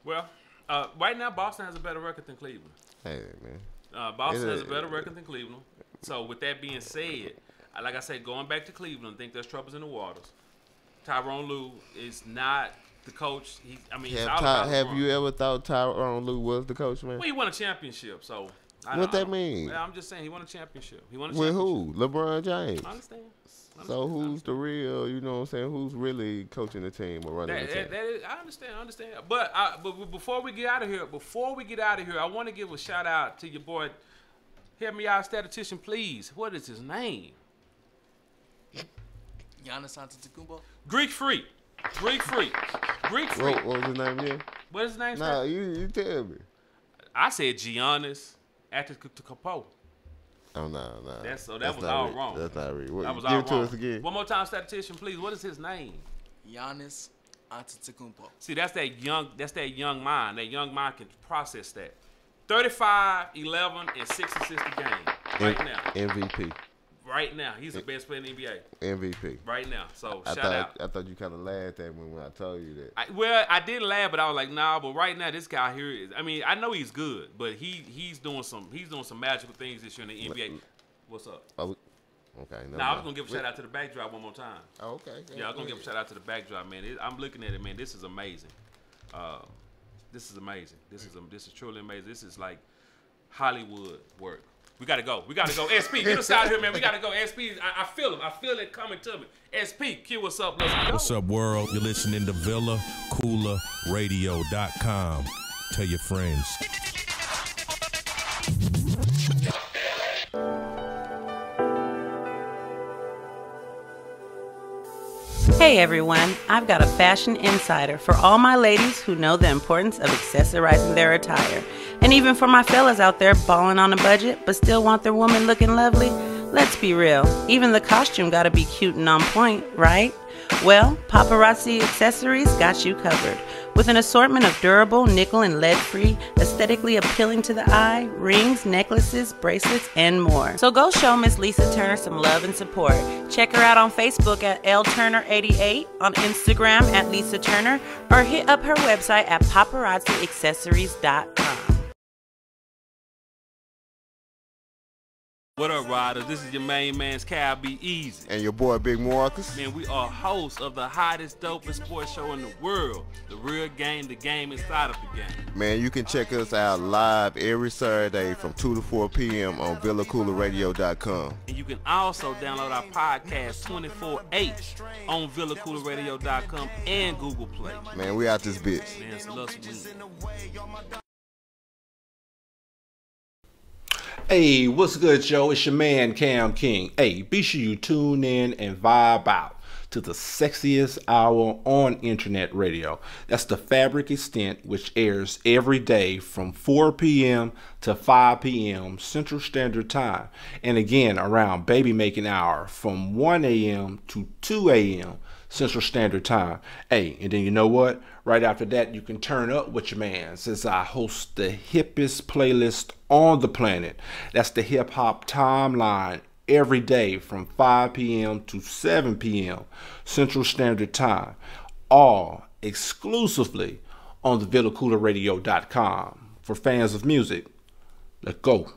well, right now Boston has a better record than Cleveland. Hey, man. Boston has a better record than Cleveland. So, with that being said, like I said, going back to Cleveland, I think there's troubles in the waters. Tyronn Lue is not the coach. Have you ever thought Tyronn Lue was the coach, man? Well, he won a championship, so. What that mean? Well, I'm just saying he won a championship. With who? LeBron James. I understand. So who's the real, who's really coaching the team or running the team? I understand. But before we get out of here, I want to give a shout out to your boy. Help me out, statistician, please. What is his name? Giannis Antetokounmpo. Greek Freak. What was his name again? What is his name? Nah, you tell me. I said Giannis Antetokounmpo. Oh no. That was all wrong. That's not real. That was Give all it to wrong. us again. One more time, statistician, please. What is his name? Giannis Antetokounmpo. See, that's that young mind. That young mind can process that. 35, 11, and 6 assists a game right now. MVP. Right now, he's the best player in the NBA. MVP. Right now. So I shout out. I thought you kind of laughed at me when I told you that. I didn't laugh, but I was like, nah. But right now, this guy here is. I mean, I know he's good, but he's doing some magical things this year in the NBA. What's up? Oh, okay. Now I was gonna give a shout out to the backdrop one more time. Oh, okay. Yeah, I was gonna give a shout out to the backdrop, man. I'm looking at it, man. This is amazing. This is amazing. This is truly amazing. This is like Hollywood work. We gotta go. SP, get us out of here, man. We gotta go. SP, I feel him. I feel it coming to me. SP, Q, what's up? Let's go. What's up, world? You're listening to VillaCoolerRadio.com. Tell your friends. Hey everyone, I've got a fashion insider for all my ladies who know the importance of accessorizing their attire. And even for my fellas out there balling on a budget but still want their woman looking lovely. Let's be real, even the costume gotta be cute and on point, right? Well, Paparazzi Accessories got you covered. With an assortment of durable, nickel and lead-free, aesthetically appealing to the eye, rings, necklaces, bracelets, and more. So go show Miss Lisa Turner some love and support. Check her out on Facebook at LTurner88, on Instagram at Lisa Turner, or hit up her website at paparazziaccessories.com. What up, riders? This is your main man's Cal Be Easy. And your boy Big Marcus. Man, we are hosts of the hottest, dopest sports show in the world. The Real Game, the game inside of the game. Man, you can check us out live every Saturday from 2 to 4 p.m. on VillaCoolerRadio.com. And you can also download our podcast 24/8 on VillaCoolerRadio.com and Google Play. Man, we out this bitch. Man, it's Lust Win. Hey, what's good, Joe? It's your man, Cam King. Hey, be sure you tune in and vibe out to the sexiest hour on internet radio. That's the Fabric Extent, which airs every day from 4 p.m. to 5 p.m. Central Standard Time. And again, around baby making hour from 1 a.m. to 2 a.m. Central Standard Time. Hey, and then you know what? Right after that, you can turn up with your man, since I host the hippest playlist on the planet. That's the Hip Hop Timeline, every day from 5 p.m. to 7 p.m. Central Standard Time. All exclusively on the VillaCoolerRadio.com. For fans of music, let's go.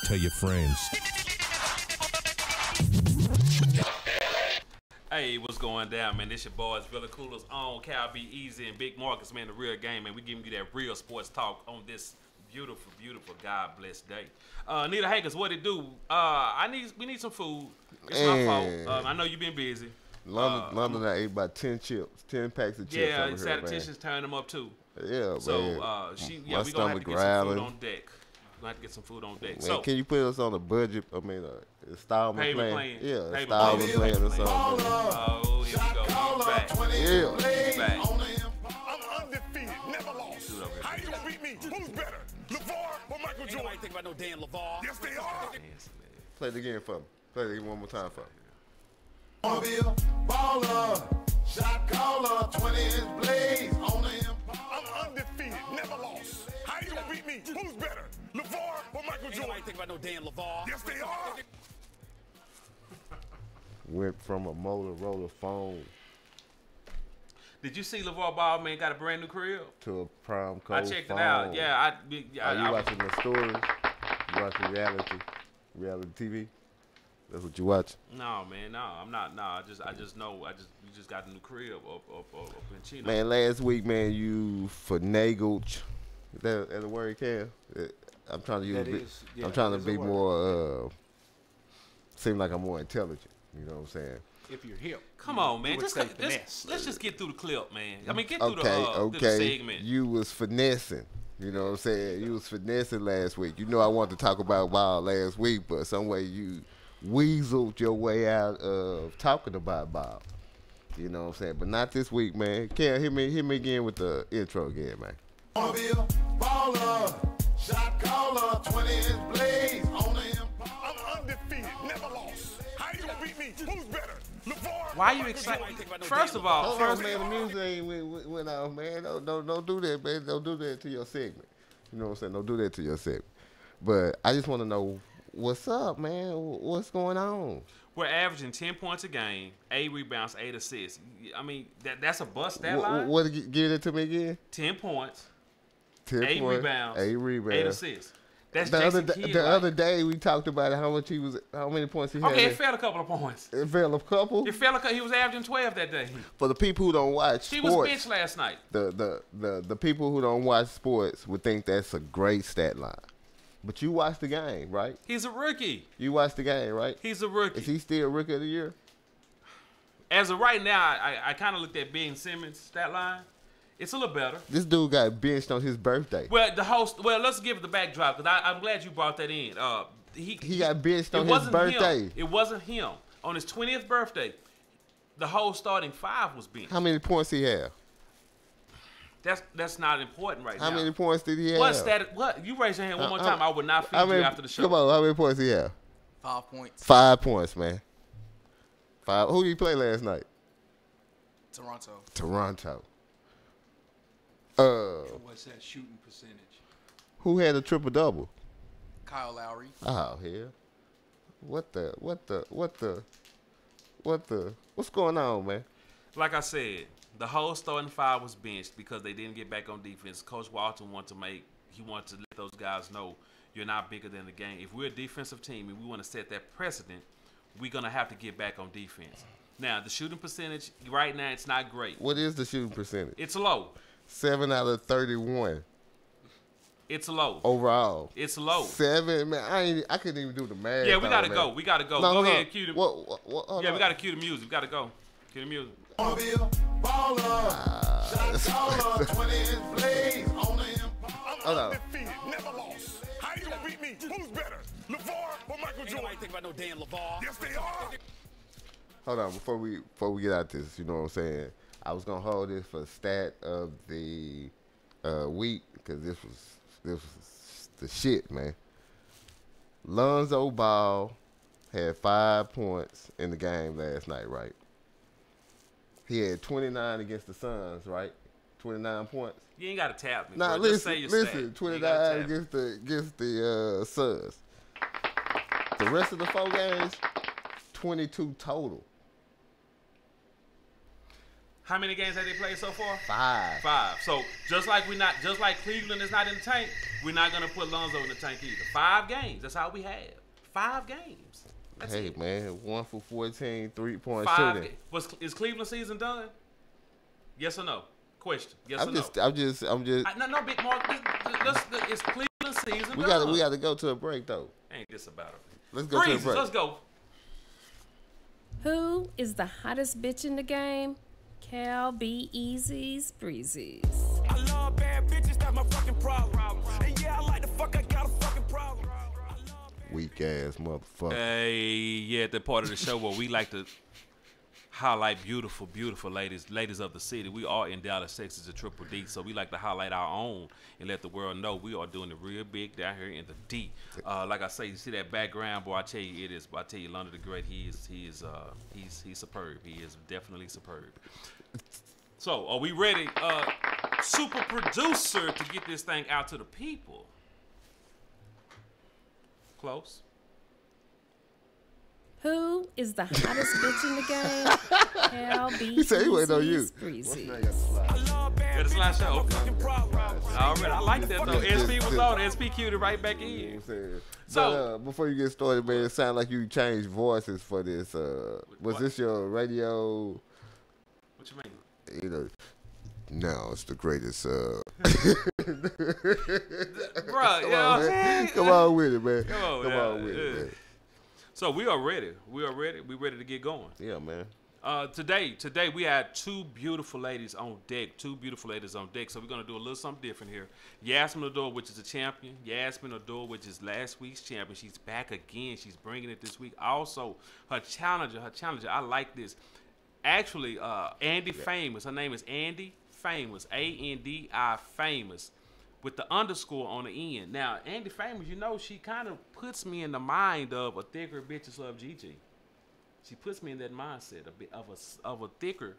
Tell your friends. Hey, what's going down, man? This your boys, Villa Cooler's own Cal Be Easy and Big Marcus, man, the Real Game, man. We giving you that real sports talk on this beautiful, beautiful, God bless day. Nita Hankins, what it do? We need some food. It's my fault. I know you've been busy. London, I ate about 10 chips, 10 packs of chips. Yeah, over statisticians turn them up too. Yeah, so, man. we gonna have to get some food on deck. We're gonna have to get some food on deck. Man, so, can you put us on a budget? I mean, installment plan. Yeah, payment installment plan or something. Oh, here we go. Back. Yeah. Back. I'm undefeated, never lost. How you gonna beat me? Who's better, LeVar or Michael Jordan? Ain't think about no damn LeVar. Yes, they are. Play it again for me. Play it again one more time for me. Wanna be a baller, shot caller, 20-inch blades on the empire. I'm undefeated, never lost. How you gonna beat me? Who's better, LeVar or Michael Jordan? Ain't think about no damn LeVar. Yes, they are. Went from a Motorola phone Did you see LeVar Ball, man, got a brand new crib? to a prime code I checked phone. it out. Yeah, Are you watching the stories? You watching reality TV? That's what you watch. No, man, no, I'm not. No, I just know. We just got a new crib up in Chino. Man, last week, man, you finagled. Is that a word, Cam? I'm trying to use. That is, yeah, I'm trying that to is be a word. more. Seem like I'm more intelligent. You know what I'm saying? If you're hip. Come on, man. Let's Let's just get through the clip, man. I mean, get through Okay. the segment. You was finessing. You know what I'm saying? You was finessing last week. You know I wanted to talk about ball last week, but some way you weaseled your way out of talking about Bob. You know what I'm saying? But not this week, man. Cam, hit me again with the intro again, man. Wanna be a baller, shot caller, 20-inch blades on the Impala. I'm undefeated, never lost. How you gonna beat me? Who's better? LeVar? Why are you excited? First of all, Hold on, man. The music ain't went off, man. Don't do that, man. Don't do that to your segment. You know what I'm saying? Don't do that to your segment. But I just want to know what's up, man. What's going on? we're averaging 10 points a game, 8 rebounds, 8 assists. I mean, that's a bust stat line. What? Give it to me again. 10 points, 10 8 points, rebounds, 8 rebounds, 8 assists. That's the Jason Kidd. The other day we talked about how many points he had. Okay, it fell a couple of points. It fell a couple. He was averaging 12 that day. For the people who don't watch sports, he was benched last night. The people who don't watch sports would think that's a great stat line. But you watch the game, right? He's a rookie. You watch the game, right? He's a rookie. Is he still rookie of the year? As of right now, I kind of looked at Ben Simmons' stat line. It's a little better. This dude got benched on his birthday. Well, let's give it the backdrop because I'm glad you brought that in. He got benched on his birthday. It wasn't him. On his 20th birthday, the whole starting five was benched. How many points he have? That's not important right now. How many points did he have? What? You raise your hand one more time. I would not feed you after the show. Come on, how many points he have? 5 points. 5 points, man. 5. Who did he play last night? Toronto. What's that shooting percentage? Who had a triple double? Kyle Lowry. Oh hell! What's going on, man? Like I said, the whole starting five was benched because they didn't get back on defense. Coach Walton wanted to let those guys know you're not bigger than the game. If we're a defensive team and we want to set that precedent, we're gonna have to get back on defense. Now, the shooting percentage right now it's not great. What is the shooting percentage? It's low. 7 out of 31. It's low. Overall. It's low. 7, man. I couldn't even do the math. Yeah, we gotta go. We gotta go. Go ahead, cue the. We gotta cue the music. We gotta go. Cue the music. Wanna be a baller, shot caller, 20-inch blades on the Impala. I'm undefeated, never lost. How you gonna beat me? Who's better, LeVar or Michael Jordan? Ain't think about no damn LeVar. Yes, they are. Hold on, before we get out this, you know what I'm saying? I was gonna hold this for stat of the week because this was the shit, man. Lonzo Ball had 5 points in the game last night, right? He had 29 against the Suns, right? 29 points. You ain't gotta tap me. Nah, bro. listen, Just say your listen. stat. 29 against the Suns. The rest of the 4 games, 22 total. How many games have they played so far? 5. 5. So just like Cleveland is not in the tank, we're not gonna put Lonzo in the tank either. 5 games. That's all we have. 5 games. That's hey it. man, 1 for 14, 3-point 5 shooting. Is Cleveland season done? Yes or no? Question. Yes or I'm no? just. No, Big Mark. Is Cleveland season We done? got to go to a break though. Ain't this about it? Let's go to a break. Let's go. Who is the hottest bitch in the game? Cal B. Easy's Breezy's. I love bad bitches, that's my fucking problem. And yeah, I like the fuck, I got a fucking problem. Weak ass motherfucker. Yeah, the part of the show where we like to highlight beautiful, beautiful ladies of the city. We are in Dallas, Texas, a Triple D, so we like to highlight our own and let the world know we are doing it real big down here in the D. Like I say, you see that background, boy. I tell you, it is. I tell you, London the Great. He's superb. He is definitely superb. So, are we ready, super producer, to get this thing out to the people? Close. Who is the hottest bitch in the game? Cal B. He said he waiting on you. Easy's Breezy. Yeah, the slideshow. All right, I like that though. SP was on. SP queued it right back in. So before you get started, man, it sounds like you changed voices for this. Was this your radio? What you mean? You know, no, it's the greatest. Bro, come on with it, man. Come on with it, man. So we are ready. We ready to get going. Yeah, man. Today we had two beautiful ladies on deck. So we're gonna do a little something different here. Yasmin Adore, which is a champion. Yasmin Adore, which is last week's champion. She's back again. She's bringing it this week. Also, her challenger. I like this. Actually, Andy Famous. Her name is Andy Famous. A-N-D-I Famous, with the underscore on the end. Now, Andy Famous, you know, she kind of puts me in the mind of a thicker bitches love Gigi. She puts me in that mindset of a thicker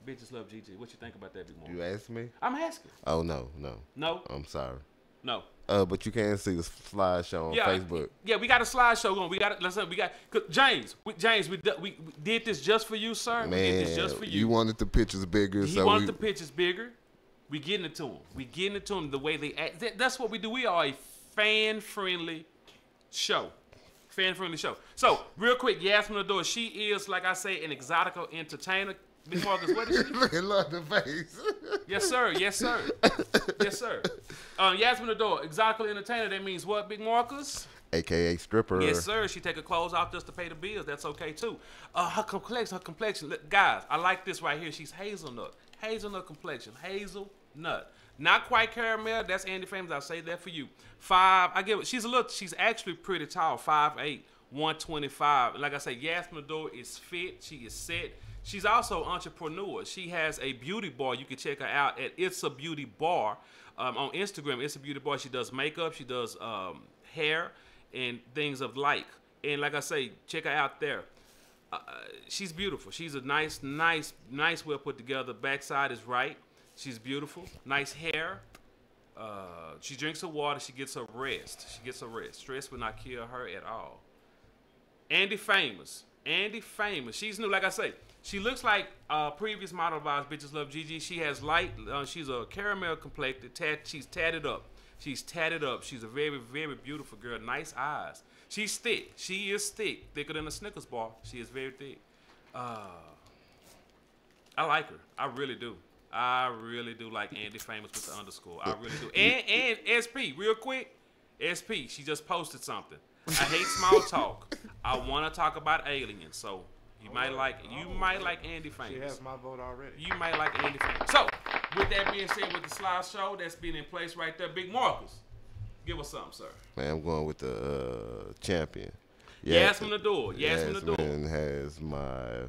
bitches love Gigi. What you think about that, Big Mo? You asked me? I'm asking. Oh, no. No? I'm sorry. No. But you can see the slideshow on Facebook. Yeah, we got a slideshow going. James, we did this just for you, sir. Man, we did this just for you. You wanted the pictures bigger. He wanted the pictures bigger. We getting it to him. The way they act. That's what we do. We are a fan-friendly show. So, real quick, Yasmin Adore, she is, like I say, an exotical entertainer. Big Marcus, what is she? Look at the face. Yes, sir. Yasmin Adore, exotical entertainer. That means what, Big Marcus? AKA stripper. Yes, sir. She take her clothes off just to pay the bills. That's okay, too. Her complexion. Look, guys, I like this right here. She's hazelnut. Hazelnut complexion. Hazelnut. Not quite caramel. That's Andy Famous. I'll say that for you. She's actually pretty tall. 5'8", 125. Like I say, Yasmin Adore is fit. She is set. She's also an entrepreneur. She has a beauty bar. You can check her out at It's a Beauty Bar on Instagram. It's a Beauty Bar. She does makeup. She does hair and things of like. And like I say, check her out there. She's beautiful. She's a nice, well put together. Backside is right. She's beautiful. Nice hair. She drinks her water. She gets her rest. Stress will not kill her at all. Andy Famous. She's new. Like I say, she looks like previous model of ours, Bitches Love Gigi. She has light. She's a caramel complected. She's tatted up. She's a very, very beautiful girl. Nice eyes. She's thick. She is thick. Thicker than a Snickers bar. She is very thick. I like her. I really do. Like Andy Famous with the underscore. I really do. And SP, real quick. SP, she just posted something. I hate small talk. I want to talk about aliens. So you might like Andy Famous. She has my vote already. You might like Andy Famous. So with that being said, with the slideshow that's been in place right there, Big Marcus, give us something, sir. Man, I'm going with the champion. Yasmin Adore. Yasmin has my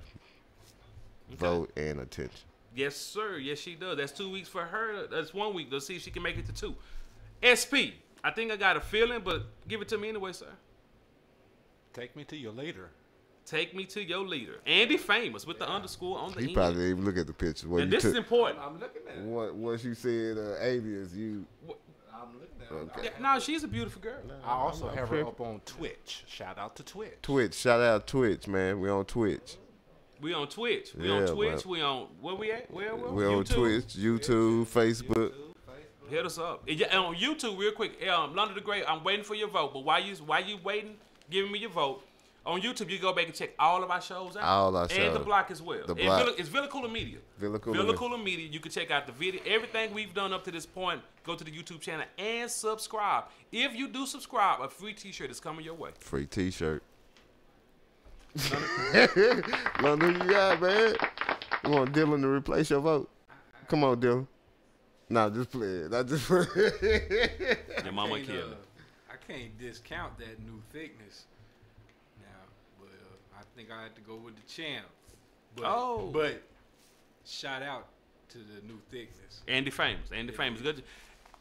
vote and attention. Yes, sir. Yes, she does. That's 2 weeks for her. That's 1 week. Let's see if she can make it to 2. SP, I think I got a feeling, but give it to me anyway, sir. Take me to your leader. Andy Famous with the underscore on the end. He probably didn't even look at the picture. And this is important. I'm looking at it. Once you said aliens, you... I'm looking at it. Okay. No, she's a beautiful girl. I also have her up on Twitch. Shout out to Twitch. Shout out Twitch, man. We on Twitch. We on Twitch. We on where we at? Where we on Twitch, YouTube, Facebook. Hit us up. And on YouTube, real quick. London the Great. I'm waiting for your vote. But while you waiting, giving me your vote. On YouTube, you go back and check all of our shows out. All our shows. And the block as well. It's Villa Cooler Media. Villa Cooler Media. You can check out the video. Everything we've done up to this point, go to the YouTube channel and subscribe. If you do subscribe, a free t-shirt is coming your way. Free t-shirt. London, who you got, man? You want Dylan to replace your vote? Come on, Dylan. Nah, just play it. Your mama killed it. I can't discount that new thickness. I think I had to go with the champ. But shout out to the new thickness. Andy Famous. Good.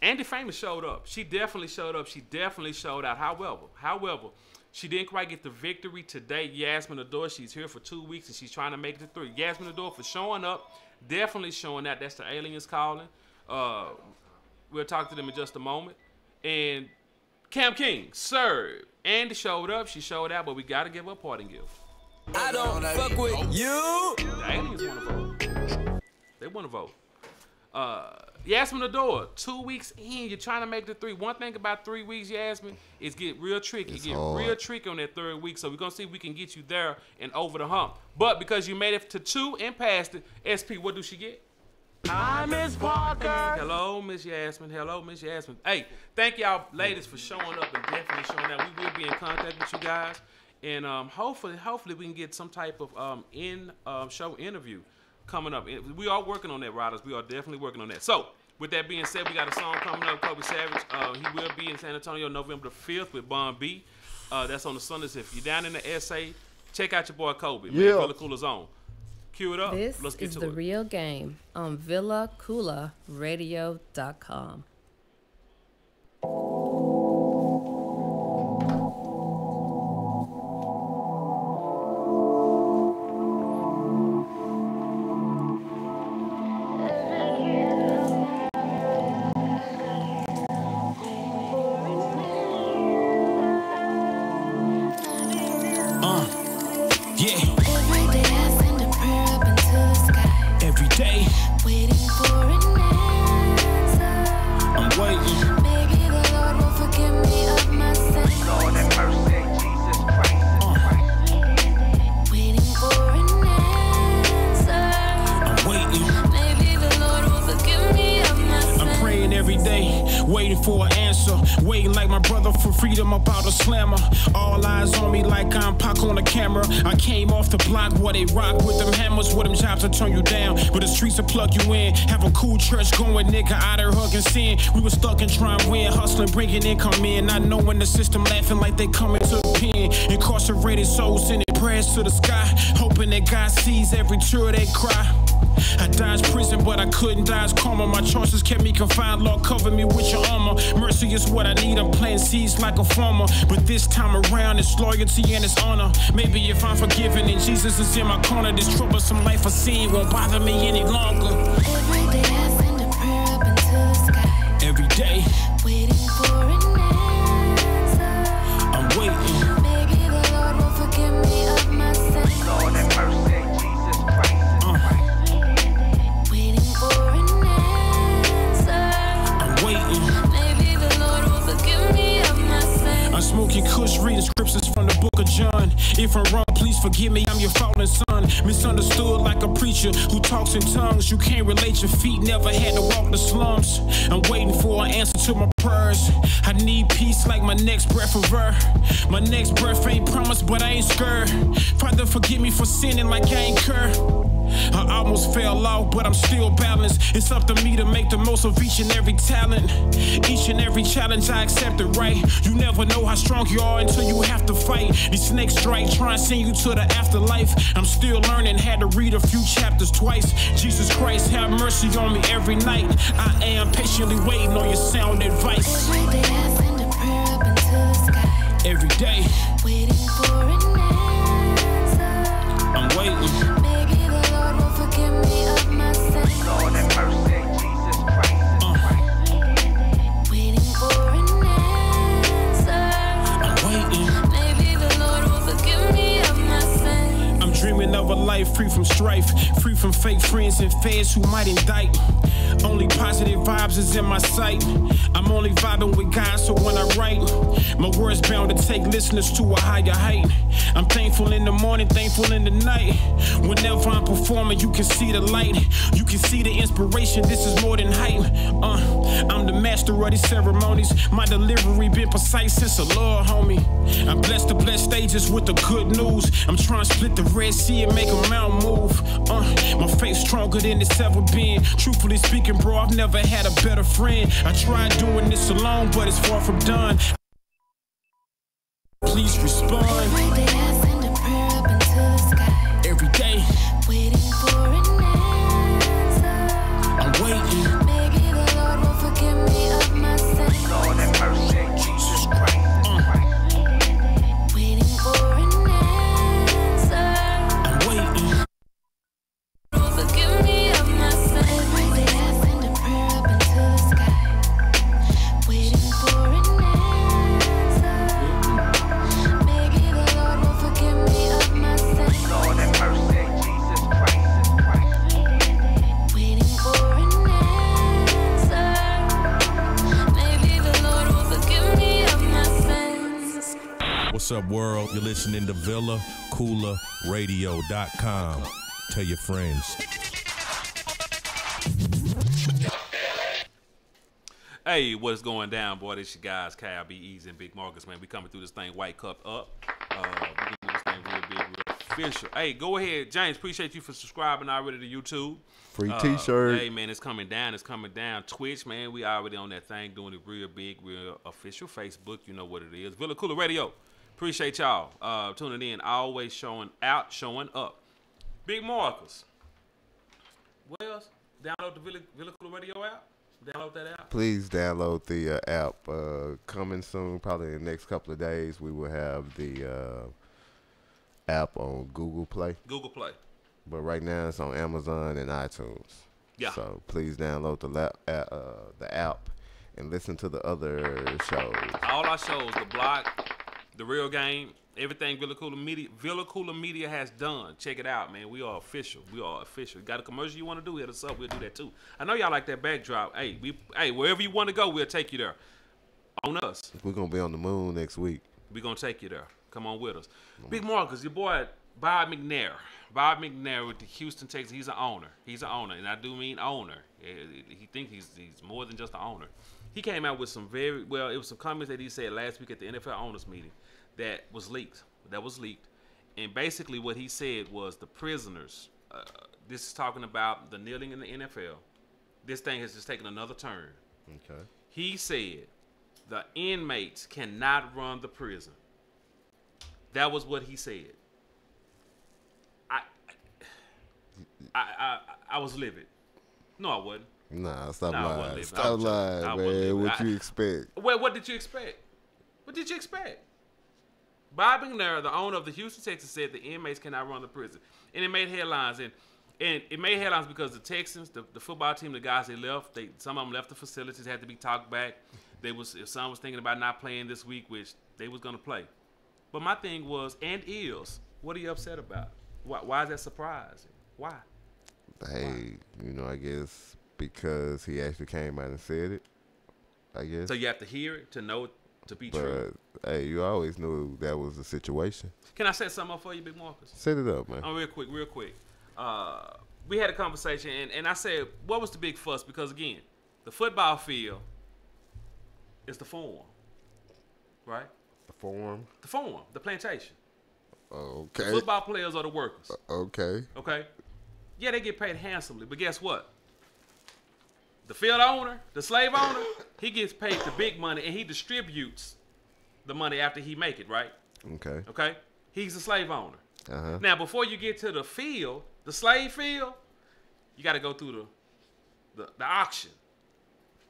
Andy Famous showed up. She definitely showed up. She definitely showed out. However, she didn't quite get the victory today. Yasmin Adore, she's here for 2 weeks and she's trying to make it to 3. Yasmin Adore for showing up, definitely showing out. That's the aliens calling. We'll talk to them in just a moment. And Cam King, sir. Andy showed up. She showed out, but we got to give her a parting gift. I don't fuck with you. The aliens want to vote. They want to vote. Yasmin Adore, 2 weeks in, you're trying to make the 3. One thing about 3 weeks, Yasmin, is get real tricky. Real tricky on that 3rd week. So we're going to see if we can get you there and over the hump. But because you made it to 2 and passed it, SP, what do she get? Hi, Miss Parker. Hello, Miss Yasmin. Hey, thank y'all ladies for showing up and definitely showing out. We will be in contact with you guys. and hopefully we can get some type of show interview coming up. We are working on that, Riders. We are definitely working on that. So, with that being said, we got a song coming up, Kobe Savage. He will be in San Antonio November the 5th with Bun B. That's on the Sundays. If you're down in the SA, check out your boy Kobe. Man, Villa Cooler Zone. Cue it up. This Let's get is to The it. Real Game on VillaCooleradio.com. Every day, waiting for an answer. I'm waiting. Maybe the Lord will forgive me of my sins. Lord have mercy, Jesus Christ. Waiting for an answer. I'm waiting. Maybe the Lord will forgive me of my sins. I'm praying every day, waiting for an answer. Waiting like my brother for freedom about a slammer. All eyes on me like I'm Pac on the camera. I came off the block where they rock with them hammers, with them jobs to turn you down. But the streets will plug you in. Have a cool church going, nigga, out there hugging sin. We were stuck and trying to win, hustling, bringing income in. Not knowing the system, laughing like they coming to the pen. Incarcerated souls sending prayers to the sky, hoping that God sees every tear they cry. I dodged prison, but I couldn't dodge karma. My choices kept me confined. Lord, cover me with your armor. Mercy is what I need. I'm planting seeds like a farmer. But this time around, it's loyalty and it's honor. Maybe if I'm forgiven and Jesus is in my corner, this troublesome life I see won't bother me any longer. Every day I send a prayer up into the sky. Every day, Waiting for an answer. I'm waiting. Maybe the Lord will forgive me of my sins. Lord have mercy, Jesus Christ. Waiting for an answer. I'm waiting. Maybe the Lord will forgive me of my sins. I'm smoking kush, reading scriptures from the book of John. If I'm wrong, please forgive me, I'm your fallen son. Misunderstood like a preacher who talks in tongues. You can't relate, your feet never had to walk the slums. I'm waiting for an answer to my prayers. I need peace like my next breath of air. My next breath ain't promised, but I ain't scared. Father, forgive me for sinning like I ain't care. I almost fell off, but I'm still balanced. It's up to me to make the most of each and every talent. Each and every challenge I accept it right. You never know how strong you are until you have to fight. These snakes strike, try and send you to the afterlife. I'm still learning, had to read a few chapters twice. Jesus Christ, have mercy on me every night. I am patiently waiting on your sound advice. Every day I send a prayer up into the sky. Every day, Waiting for an answer. I'm waiting. Maybe the Lord will forgive me of my sins. Lord have mercy, Jesus Christ. Waiting for an answer. I'm waiting. Maybe the Lord will forgive me of my sins. I'm dreaming of a life free from strife, free from fake friends and feds who might indict. Only positive vibes is in my sight. I'm only vibing with God, so when I write, my words bound to take listeners to a higher height. I'm thankful in the morning, thankful in the night. Whenever I'm performing, you can see the light. You can see the inspiration, this is more than hype. I'm the master of these ceremonies. My delivery been precise since the Lord, homie. I'm blessed to bless stages with the good news. I'm trying to split the Red Sea and make a mountain move. My faith stronger than it's ever been. Truthfully speaking, bro, I've never had a better friend. I tried doing this alone, but it's far from done. Please respond. Every day I send a prayer up into the sky. Every day, Waiting for an answer. I'm waiting. Maybe the Lord will forgive me of my sins. Lord have mercy, Jesus Christ. Waiting for an answer. I'm waiting. Will forgive me of my sins. Every day I send a prayer up into the sky. Waiting for an answer. Maybe the Lord will forgive me of my sins. Lord have mercy, Jesus Christ. Waiting for an answer. Maybe the Lord will forgive me of my sins. What's up, world? You're listening to VillaCooleradio.com. Tell your friends. Hey, what is going down, boy? This your guys, Cal B. Easy and Big Marcus, man. We coming through this thing white cup up. We can do this thing real big, real official. Hey, go ahead, James. Appreciate you for subscribing already to YouTube. Free T-shirt. Hey, man, it's coming down. It's coming down. Twitch, man, we already on that thing doing it real big, real official. Facebook, you know what it is. Villa Cooler Radio. Appreciate y'all tuning in. Always showing out, showing up. Big Marcus. What else? Download the Villa Cooler Radio app. Download that app. Please download the app. Coming soon, probably in the next couple of days, we will have the app on Google Play. Google Play. But right now it's on Amazon and iTunes. Yeah. So please download the app and listen to the other shows. All our shows, The Block, The Real Game, everything Villa Cooler Media has done. Check it out, man. We are official. We are official. Got a commercial you want to do? Hit us up. We'll do that too. I know y'all like that backdrop. Hey, wherever you want to go, we'll take you there. On us. We're gonna be on the moon next week. We're gonna take you there. Come on with us. Big Marcus, your boy Bob McNair. Bob McNair with the Houston Texans. He's an owner. He's an owner, and I do mean owner. He thinks he's more than just an owner. He came out with some it was some comments that he said last week at the NFL owners meeting that was leaked. And basically what he said was the prisoners, this is talking about the kneeling in the NFL. This thing has just taken another turn. Okay. He said the inmates cannot run the prison. That was what he said. I was livid. No, I wasn't. Nah, stop I wasn't lying. livid. Stop lying, man. What you expect? Well, what did you expect? What did you expect? Bob McNair, the owner of the Houston Texans, said the inmates cannot run the prison. And it made headlines. And it made headlines because the Texans, the football team, the guys they left, some of them left the facilities, had to be talked back. If some was thinking about not playing this week, which they was going to play. But my thing was, and is, what are you upset about? Why is that surprising? Why? Hey, I guess because he actually came out and said it, I guess. So you have to hear it to know it to be true. But, hey, you always knew that was the situation. Can I set something up for you, Big Marcus? Set it up, man. Oh, real quick. We had a conversation, and I said, what was the big fuss? Because, again, the football field is the form, right? The form? The form, the plantation. Okay. The football players are the workers. Okay. Okay? Yeah, they get paid handsomely, but guess what? The field owner, the slave owner, he gets paid the big money, and he distributes the money after he make it, right? Okay. Okay? He's a slave owner. Uh-huh. Now, before you get to the field, the slave field, you got to go through the auction.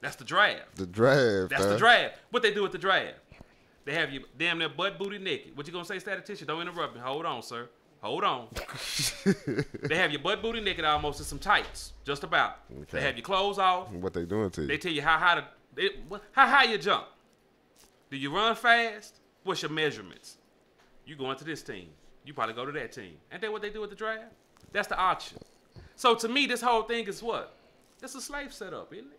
That's the draft. The draft. That's the draft. What they do at the draft? They have you damn near butt booty naked. What you gonna say, statistician? Don't interrupt me. Hold on, sir. Hold on. They have your butt booty naked almost in some tights, just about. Okay. They have your clothes off. What they doing to you? They tell you how high you jump. Do you run fast? What's your measurements? You going to this team. You probably go to that team. Ain't that what they do at the draft? That's the auction. So to me, this whole thing is what? It's a slave setup, isn't it?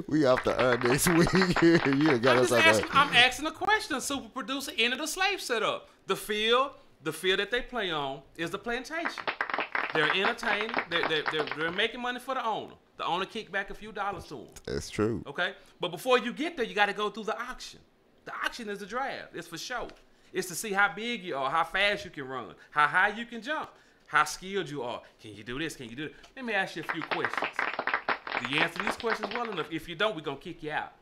We off the next week. You got us I'm asking a question, super producer. Into the slave setup. The field that they play on is the plantation. They're entertaining. They're making money for the owner. The owner kick back a few dollars to them. That's true. Okay, but before you get there, you got to go through the auction. The auction is the draft. It's for show. It's to see how big you are, how fast you can run, how high you can jump, how skilled you are. Can you do this? Can you do that? Let me ask you a few questions. Do you answer these questions well enough? If you don't, we're going to kick you out.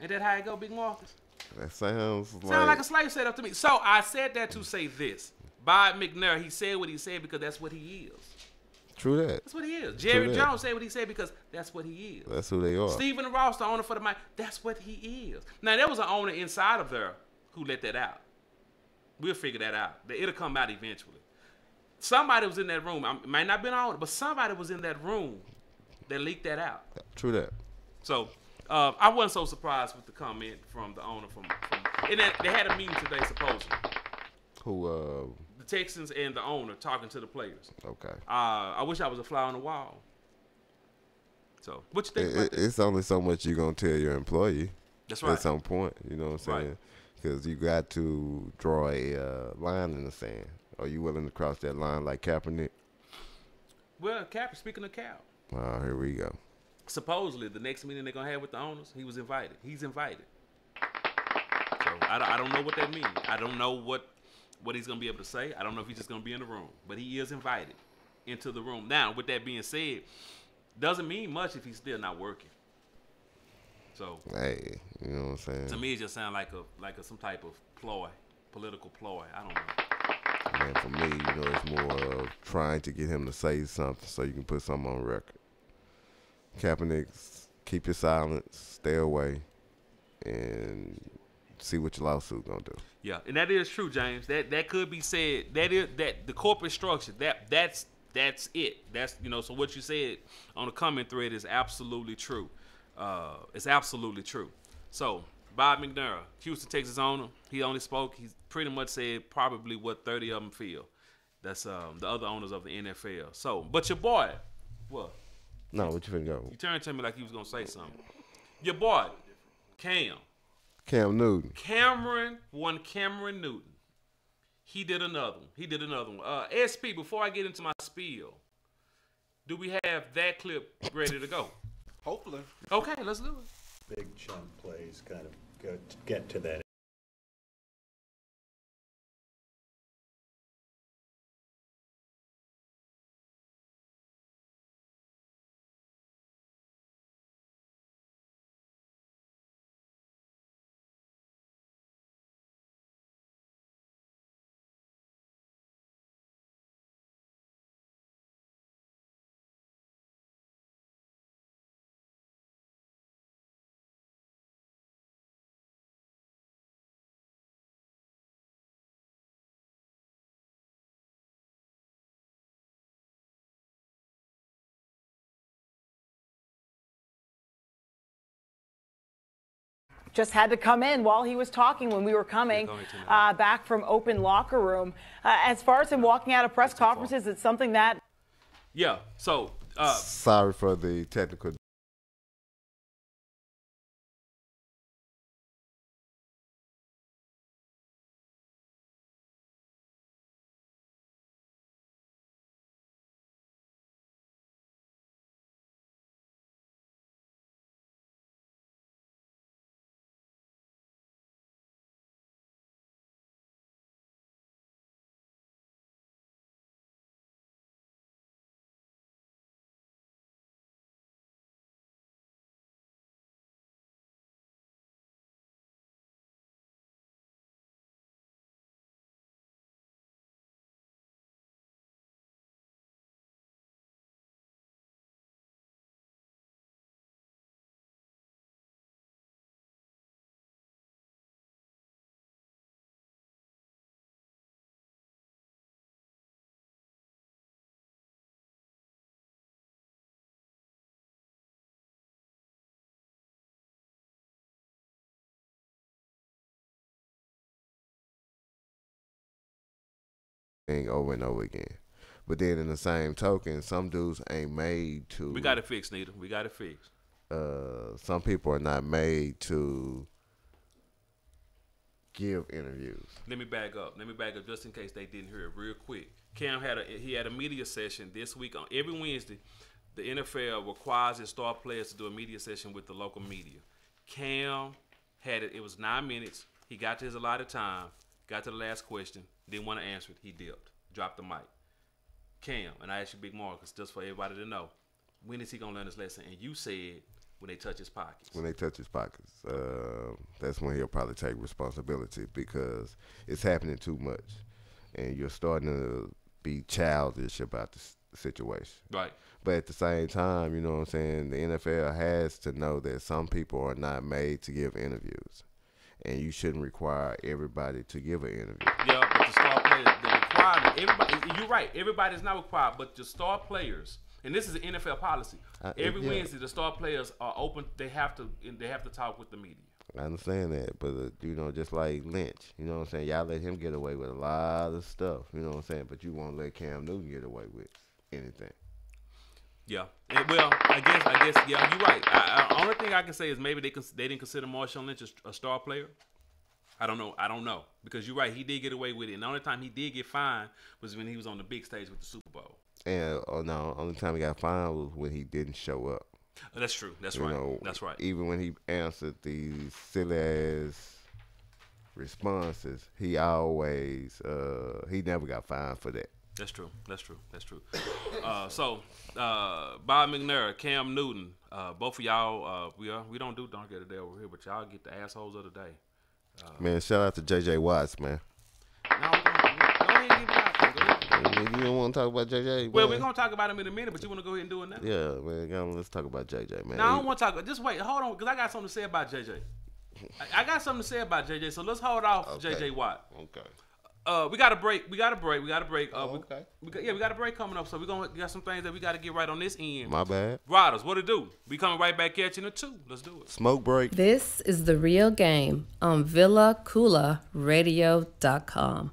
Ain't that how it go, Big Marcus? That sounds like a slave setup to me. So I said that to say this. Bob McNair, he said what he said because that's what he is. True that. That's what he is. Jerry Jones said what he said because that's what he is. That's who they are. Stephen Ross, the owner for the Mike, that's what he is. Now, there was an owner inside of there who let that out. We'll figure that out. It'll come out eventually. Somebody was in that room. It might not have been an owner, but somebody was in that room that leaked that out. True that. So I wasn't so surprised with the comment from the owner and they had a meeting today, supposedly. Who? The Texans and the owner talking to the players. Okay. I wish I was a fly on the wall. So what you think about that? It's only so much you're gonna tell your employee. That's right. At some point, you know what I'm saying? Because you got to draw a line in the sand. Are you willing to cross that line like Kaepernick? Well, speaking of Cap. Here we go. Supposedly, the next meeting they're going to have with the owners, he was invited. He's invited. So, I don't know what that means. I don't know what he's gonna be able to say. I don't know if he's just gonna be in the room, but he is invited into the room. Now, with that being said, doesn't mean much if he's still not working. So, hey, you know what I'm saying? To me, it just sounds like some type of ploy, political ploy. I don't know. Man, for me, you know, it's more of trying to get him to say something so you can put something on record. Kaepernick, keep your silence, stay away, and see what your lawsuit gonna do. Yeah, and that is true, James. That could be said. That is that the corporate structure. That's it. That's So what you said on the comment thread is absolutely true. It's absolutely true. So Bob McNair, Houston Texas owner, he only spoke. He pretty much said probably what 30 of them feel. That's the other owners of the NFL. So, but your boy, what? No, what you finna go? You turned to me like you was gonna say something. Your boy, Cam Newton. Cameron Newton. He did another one. SP, before I get into my spiel, do we have that clip ready to go? Hopefully. Okay, let's do it. Big chunk plays kind of get to that. Just had to come in while he was talking when we were coming back from open locker room. As far as him walking out of press conferences, it's something that. Yeah. So. Sorry for the technical. Over and over again. But then in the same token, some dudes ain't made to. We got it fixed, Nita. We got it fixed. Some people are not made to give interviews. Let me back up just in case they didn't hear it real quick. Cam had a media session this week on every Wednesday. The NFL requires its star players to do a media session with the local media. Cam had it. It was 9 minutes. He got to his allotted time. Got to the last question. Didn't want to answer it. He dipped. Dropped the mic. Cam, and I asked you, Big Marcus, just for everybody to know, when is he going to learn this lesson? And you said when they touch his pockets. When they touch his pockets. That's when he'll probably take responsibility because it's happening too much. And you're starting to be childish about the situation. Right. But at the same time, you know what I'm saying, the NFL has to know that some people are not made to give interviews. And you shouldn't require everybody to give an interview. Yeah, but the star players, the requirement, everybody, you're right, everybody's not required, but the star players, and this is an NFL policy. Every Wednesday, the star players are open. They have to talk with the media. I understand that, but just like Lynch, you know what I'm saying? Y'all let him get away with a lot of stuff, you know what I'm saying? But you won't let Cam Newton get away with anything. Yeah. Well, I guess, yeah, you're right. Only thing I can say is maybe they didn't consider Marshawn Lynch a star player. I don't know because you're right. He did get away with it, and the only time he did get fined was when he was on the big stage with the Super Bowl. And only time he got fined was when he didn't show up. That's true. That's right. That's right. Even when he answered these silly ass responses, he always he never got fined for that. That's true. So, Bob McNair, Cam Newton, both of y'all, we don't do Dunk of the Day over here, but y'all get the assholes of the day. Man, shout out to J.J. Watts, man. No, go ahead and give it out. You don't want to talk about J.J.? Well, man? we're going to talk about him in a minute, but you want to go ahead and do it now? Yeah, man, let's talk about J.J., man. No, I don't want to talk. Just wait. Hold on, because I got something to say about J.J. I got something to say about J.J., so let's hold off J.J. Watt. Okay. We got a break. We got a break. Okay. We got a break coming up, so we got some things that we got to get right on this end. My bad. Riders, what it do? We coming right back at you in a 2. Let's do it. Smoke break. This is The Real Game on VillaCoolaRadio.com.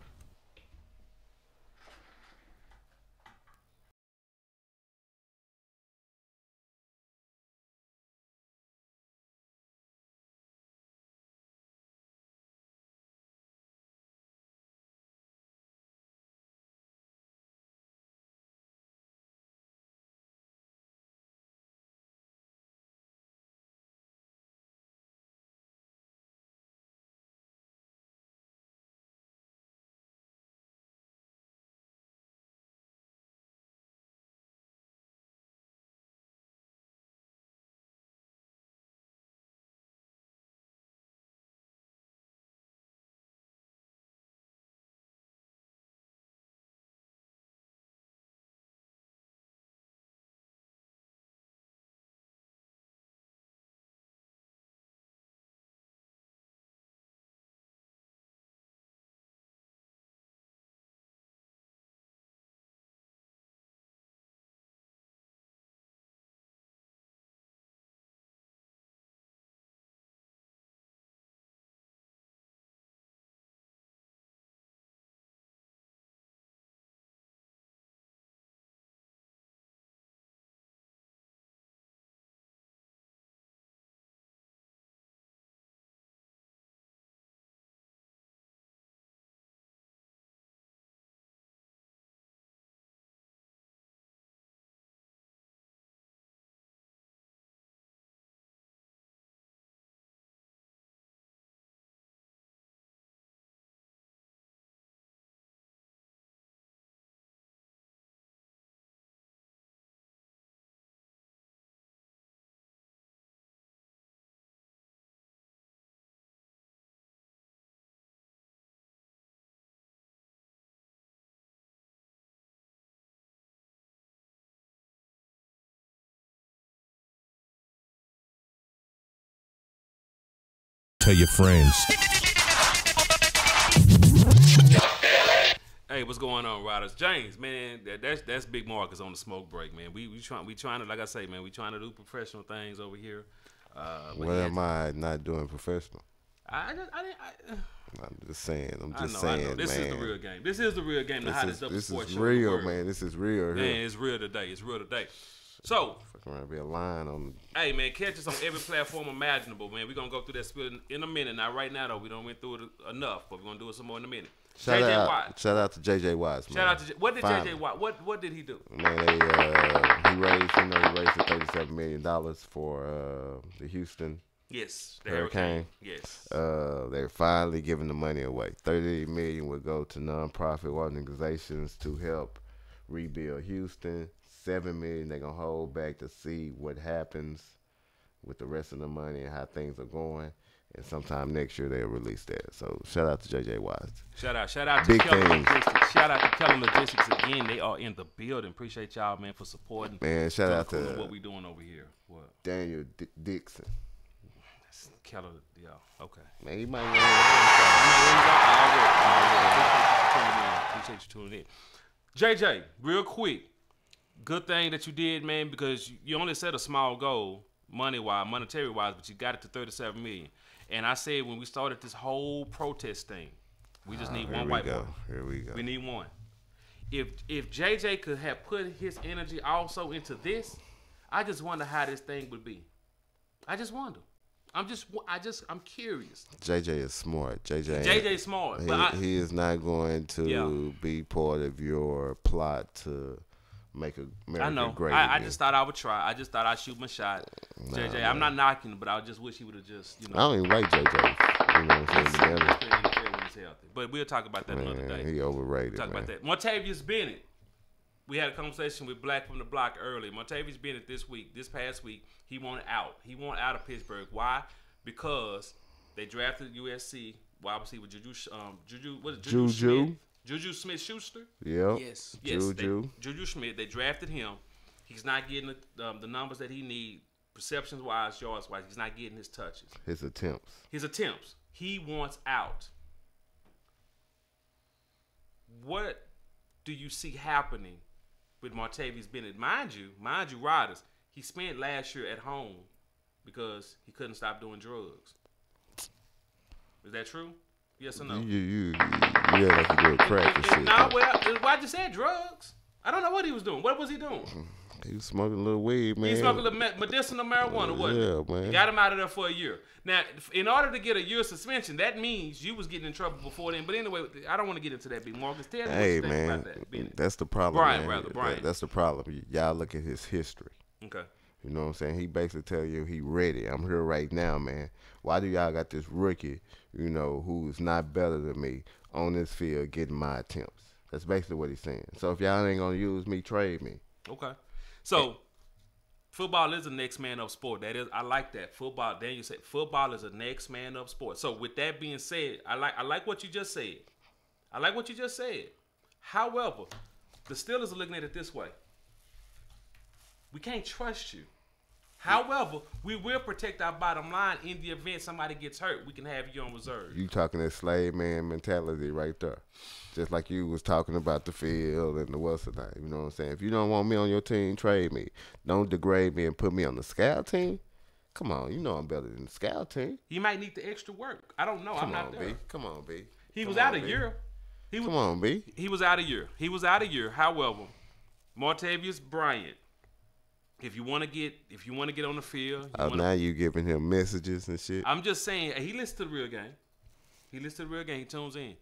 Tell your friends. Hey, what's going on, Riders? James, man, that's Big Marcus on the smoke break, man. We trying to, like I say, man, we trying to do professional things over here. What am I not doing professional? I'm just saying. I'm just I know. saying, This man. is the real game. This is the real game. The hottest double sports is show in the real, world. man. This is real. Man, it's real today. It's real today. So, fucking around, be a line on. Hey, man, catch us on every platform imaginable, man. We're gonna go through that spiel in a minute. Not right now though. We don't went through it enough, but we're gonna do it some more in a minute. Shout JJ Watt. Shout out to JJ Watts, man. Shout out to what did Finally. JJ Watt? What did he do? Man, he raised the $37 million for the Houston. Yes, the Hurricane. Yes. They're finally giving the money away. $30 million will go to nonprofit organizations to help rebuild Houston. $7 million they're gonna hold back to see what happens with the rest of the money and how things are going. And sometime next year they'll release that. So shout out to JJ Watts. Shout out Big to Keller things. Logistics. Shout out to Keller Logistics again. They are in the building. Appreciate y'all, man, for supporting. Man, shout out to what we doing over here. What? Daniel Dixon. That's Keller, yeah. Okay. Man, he might Appreciate you tuning in. JJ, real quick. Good thing that you did, man, because you only set a small goal, monetary wise, but you got it to $37 million. And I said when we started this whole protest thing, we just need one white boy. Here we go. We need one. If JJ could have put his energy also into this, I just wonder how this thing would be. I just wonder. I'm curious. JJ is smart. JJ smart, but he is not going to be part of your plot to make America great again. I just thought I would try. I just thought I'd shoot my shot. JJ, I'm not knocking him, but I just wish he would have just, I don't even like JJ. You know what I'm saying? he's healthy. But we'll talk about that another day. He overrated. We'll talk about that. Montavious Bennett. We had a conversation with Black from the Block earlier. Montavious Bennett this past week, he wanted out. He wanted out of Pittsburgh. Why? Because they drafted USC wide receiver Juju Smith-Schuster. Yep. Yes. Juju Smith. They drafted him. He's not getting the numbers that he needs, perceptions wise, yards wise. He's not getting his touches. His attempts. He wants out. What do you see happening with Martavius Bennett? Mind you, Riders, he spent last year at home because he couldn't stop doing drugs. Is that true? Yes or no? You like you doing crack and shit. No, well, why you said drugs? I don't know what he was doing. What was he doing? He was smoking a little weed, man. He smoked a little medicinal marijuana, wasn't he? Yeah, man. Got him out of there for a year. Now, in order to get a year suspension, that means you was getting in trouble before then. But anyway, I don't want to get into that, Big Marcus. Tell me what you think about that. That's the problem, Brian. That's the problem. Y'all look at his history. Okay. You know what I'm saying? He basically tell you he ready. I'm here right now, man. Why do y'all got this rookie, who's not better than me on this field getting my attempts? That's basically what he's saying. So if y'all ain't going to use me, trade me. Okay. So football is a next man up sport. That is, I like that. Football, Daniel said, football is a next man up sport. So with that being said, I like what you just said. However, the Steelers are looking at it this way. We can't trust you. However, we will protect our bottom line in the event somebody gets hurt. We can have you on reserve. You talking that slave man mentality right there. Just like you was talking about the field and the what's the name. You know what I'm saying? If you don't want me on your team, trade me. Don't degrade me and put me on the scout team. Come on, you know I'm better than the scout team. He might need the extra work. I don't know. I'm not there. Come on, B. He was out a year. Come on, B. He was out a year. However, Martavius Bryant, if you want to get on the field, now you giving him messages and shit. I'm just saying he listens to the real game. He tunes in.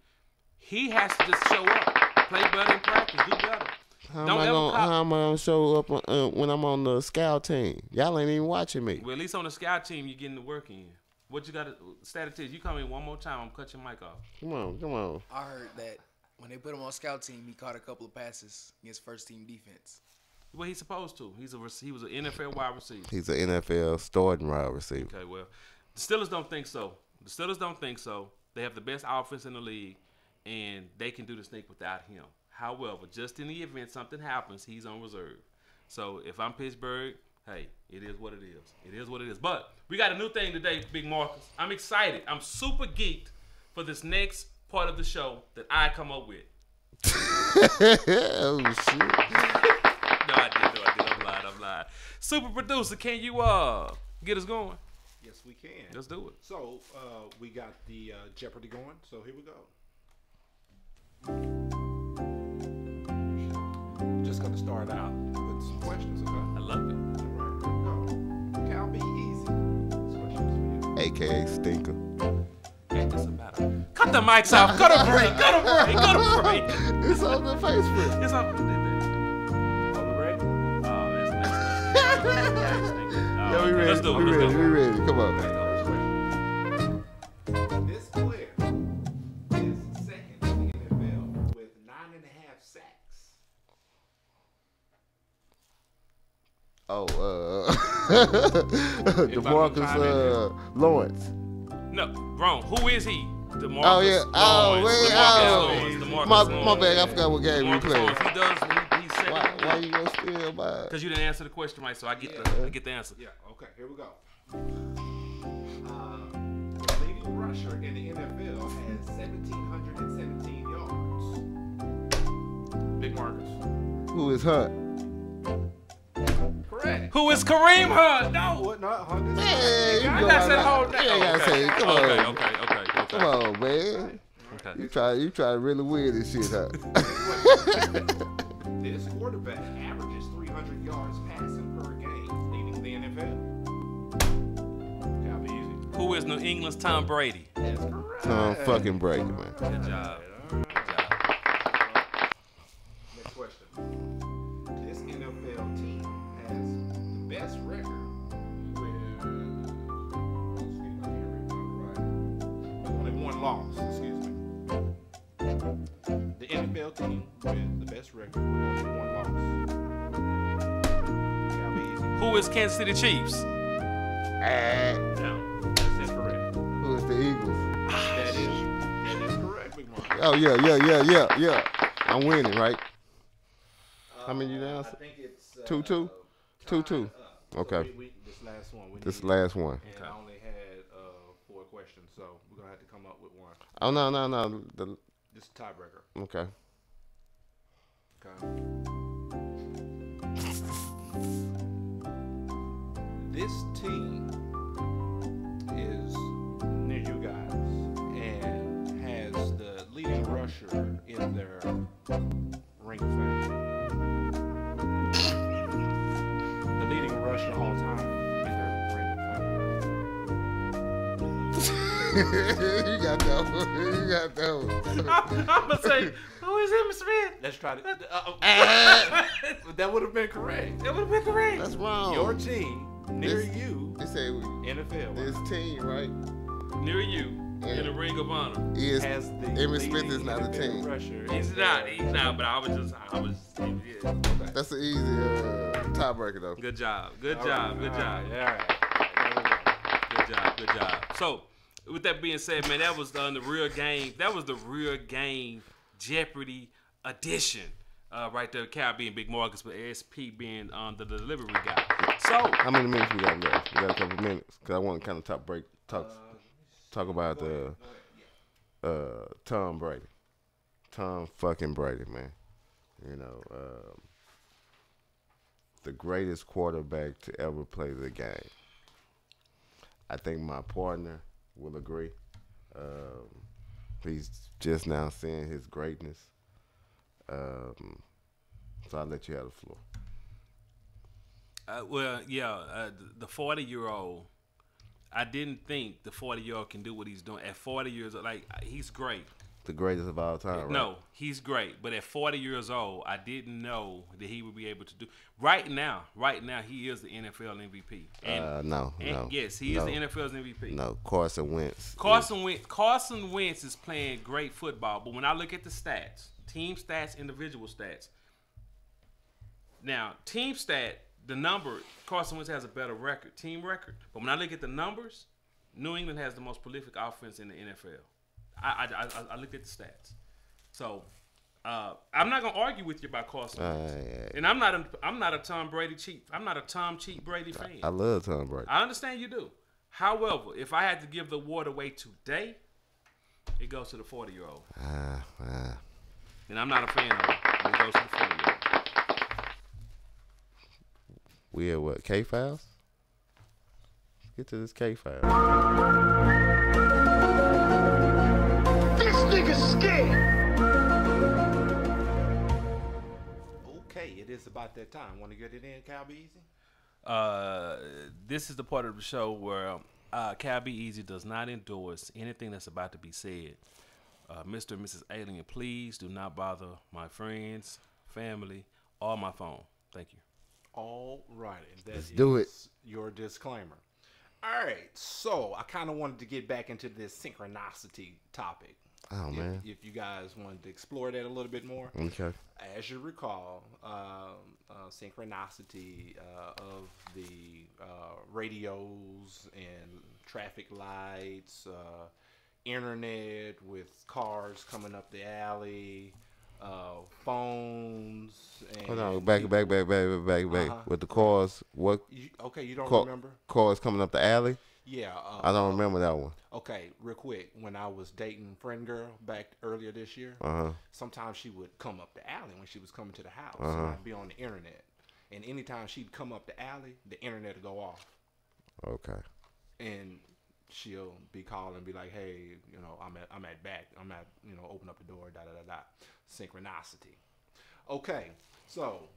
He has to just show up, play better in practice, do better. How am I gonna show up when I'm on the scout team? Y'all ain't even watching me. Well, at least on the scout team, you're getting the work in. What you got to statistician? You come in one more time, I'm cut your mic off. Come on. I heard that when they put him on scout team, he caught a couple of passes against first team defense. Well, he's supposed to. He was an NFL wide receiver. He's an NFL starting wide receiver. Okay, well, the Steelers don't think so. They have the best offense in the league, and they can do the snake without him. However, just in the event something happens, he's on reserve. So if I'm Pittsburgh, hey, it is what it is. But we got a new thing today, Big Marcus. I'm excited. I'm super geeked for this next part of the show that I come up with. Oh, shit. No, I did. I'm lying. Super producer, can you get us going? Yes, we can. Let's do it. So we got the Jeopardy going. So here we go. Just gonna start out with some questions, okay? I love it. All right, here we go. Cal, be easy. This question's for you. AKA Stinker. Ain't this about it? Cut the mics off. Go to break. It's on the Facebook. It's on. Yeah, we ready. Let's do it. We ready. Come on. This player is second in the NFL with 9.5 sacks. DeMarcus Lawrence. No, wrong. Who is he? DeMarcus. Oh yeah. Lawrence. My bad. I forgot what game we played. He does. He's second. Why you gonna steal mine? Because you didn't answer the question right, so I get the answer. Yeah. Okay. Here we go. The leading rusher in the NFL has 1,717 yards. Big Marcus. Who is Hunt? Correct. Who is Kareem Hunt? No. What? Not Hunt. Hey, I got that whole name. Come on. Okay. Come on, man. Okay. You try to really weird this shit, huh? This quarterback averages 300 yards passing per game, leading the NFL. Gotta be easy. Who is New England's Tom Brady? That's correct. Tom fucking Brady, man. Good job. Next question. This NFL team has the best record with only one loss. Excuse me. NFL team with the best record with only one loss. Who is Kansas City Chiefs? No, that's incorrect. Who is the Eagles? That is correct, Big Mark. Oh, yeah. I'm winning, right? How many you down? I think it's 2-2? 2-2. Okay. So this last one. This last one. And I only had 4 questions, so we're going to have to come up with one. Oh, no. This is a tiebreaker. Okay. This team is near you guys and has the leading rusher in their ring of fame. The leading rusher all time in their ring of fame. You got that one. I'm going to say, who is Emmitt Smith? Let's try to. That would have been correct. That would have been correct. That's wrong. Your team near you. They say NFL. This team, right? Near you in the Ring of Honor. Has the Emmitt Smith is not a NFL team. rusher. He's not, but I was yeah. That's an easy tiebreaker, though. Good job. All right. Good job. So, with that being said, man, that was the real game. That was the real game Jeopardy edition. Right there, Cal being Big Marcus, but SP being the delivery guy. So, how many minutes we got left? We got a couple minutes because I want to kind of talk about Tom Brady. Tom fucking Brady, man. You know, the greatest quarterback to ever play the game. I think my partner will agree. He's just now seeing his greatness. So I'll let you have the floor. The 40-year-old, I didn't think the 40-year-old can do what he's doing. At 40 years old, he's great. The greatest of all time, right? No, he's great. But at 40 years old, I didn't know that he would be able to do. Right now, he is the NFL MVP. No. Yes, he is the NFL's MVP. No, Carson Wentz. Carson Wentz is playing great football. But when I look at the stats, team stats, individual stats. Now, team stat, the number, Carson Wentz has a better record, team record. But when I look at the numbers, New England has the most prolific offense in the NFL. I looked at the stats. So, I'm not gonna argue with you about Carson Wentz. And I'm not a Tom Brady cheat. I'm not a Tom Cheat Brady fan. I love Tom Brady. I understand you do. However, if I had to give the award away today, it goes to the 40-year-old. And I'm not a fan of it. It goes to the 40-year-old. We at what? K-Files? Let's get to this K-File. This nigga's scared. Okay, it is about that time. Want to get it in, Cal Be Easy? This is the part of the show where Cal Be Easy does not endorse anything that's about to be said. Mr. and Mrs. Alien, please do not bother my friends, family, or my phone. Thank you. All right, and that Let's do it. Your disclaimer. All right, so I kind of wanted to get back into this synchronicity topic. Oh, man. If you guys wanted to explore that a little bit more. Okay. As you recall, synchronicity of the radios and traffic lights, internet with cars coming up the alley, phones. And hold on, back. With the cars, what? You don't remember? Cars coming up the alley? Yeah. I don't remember that one. Okay, real quick. When I was dating friend girl back earlier this year, sometimes she would come up the alley when she was coming to the house. And I'd be on the internet. And anytime she'd come up the alley, the internet would go off. Okay. And she'll be calling and be like, hey, I'm at back. I'm at, open up the door, Synchronicity. Okay, so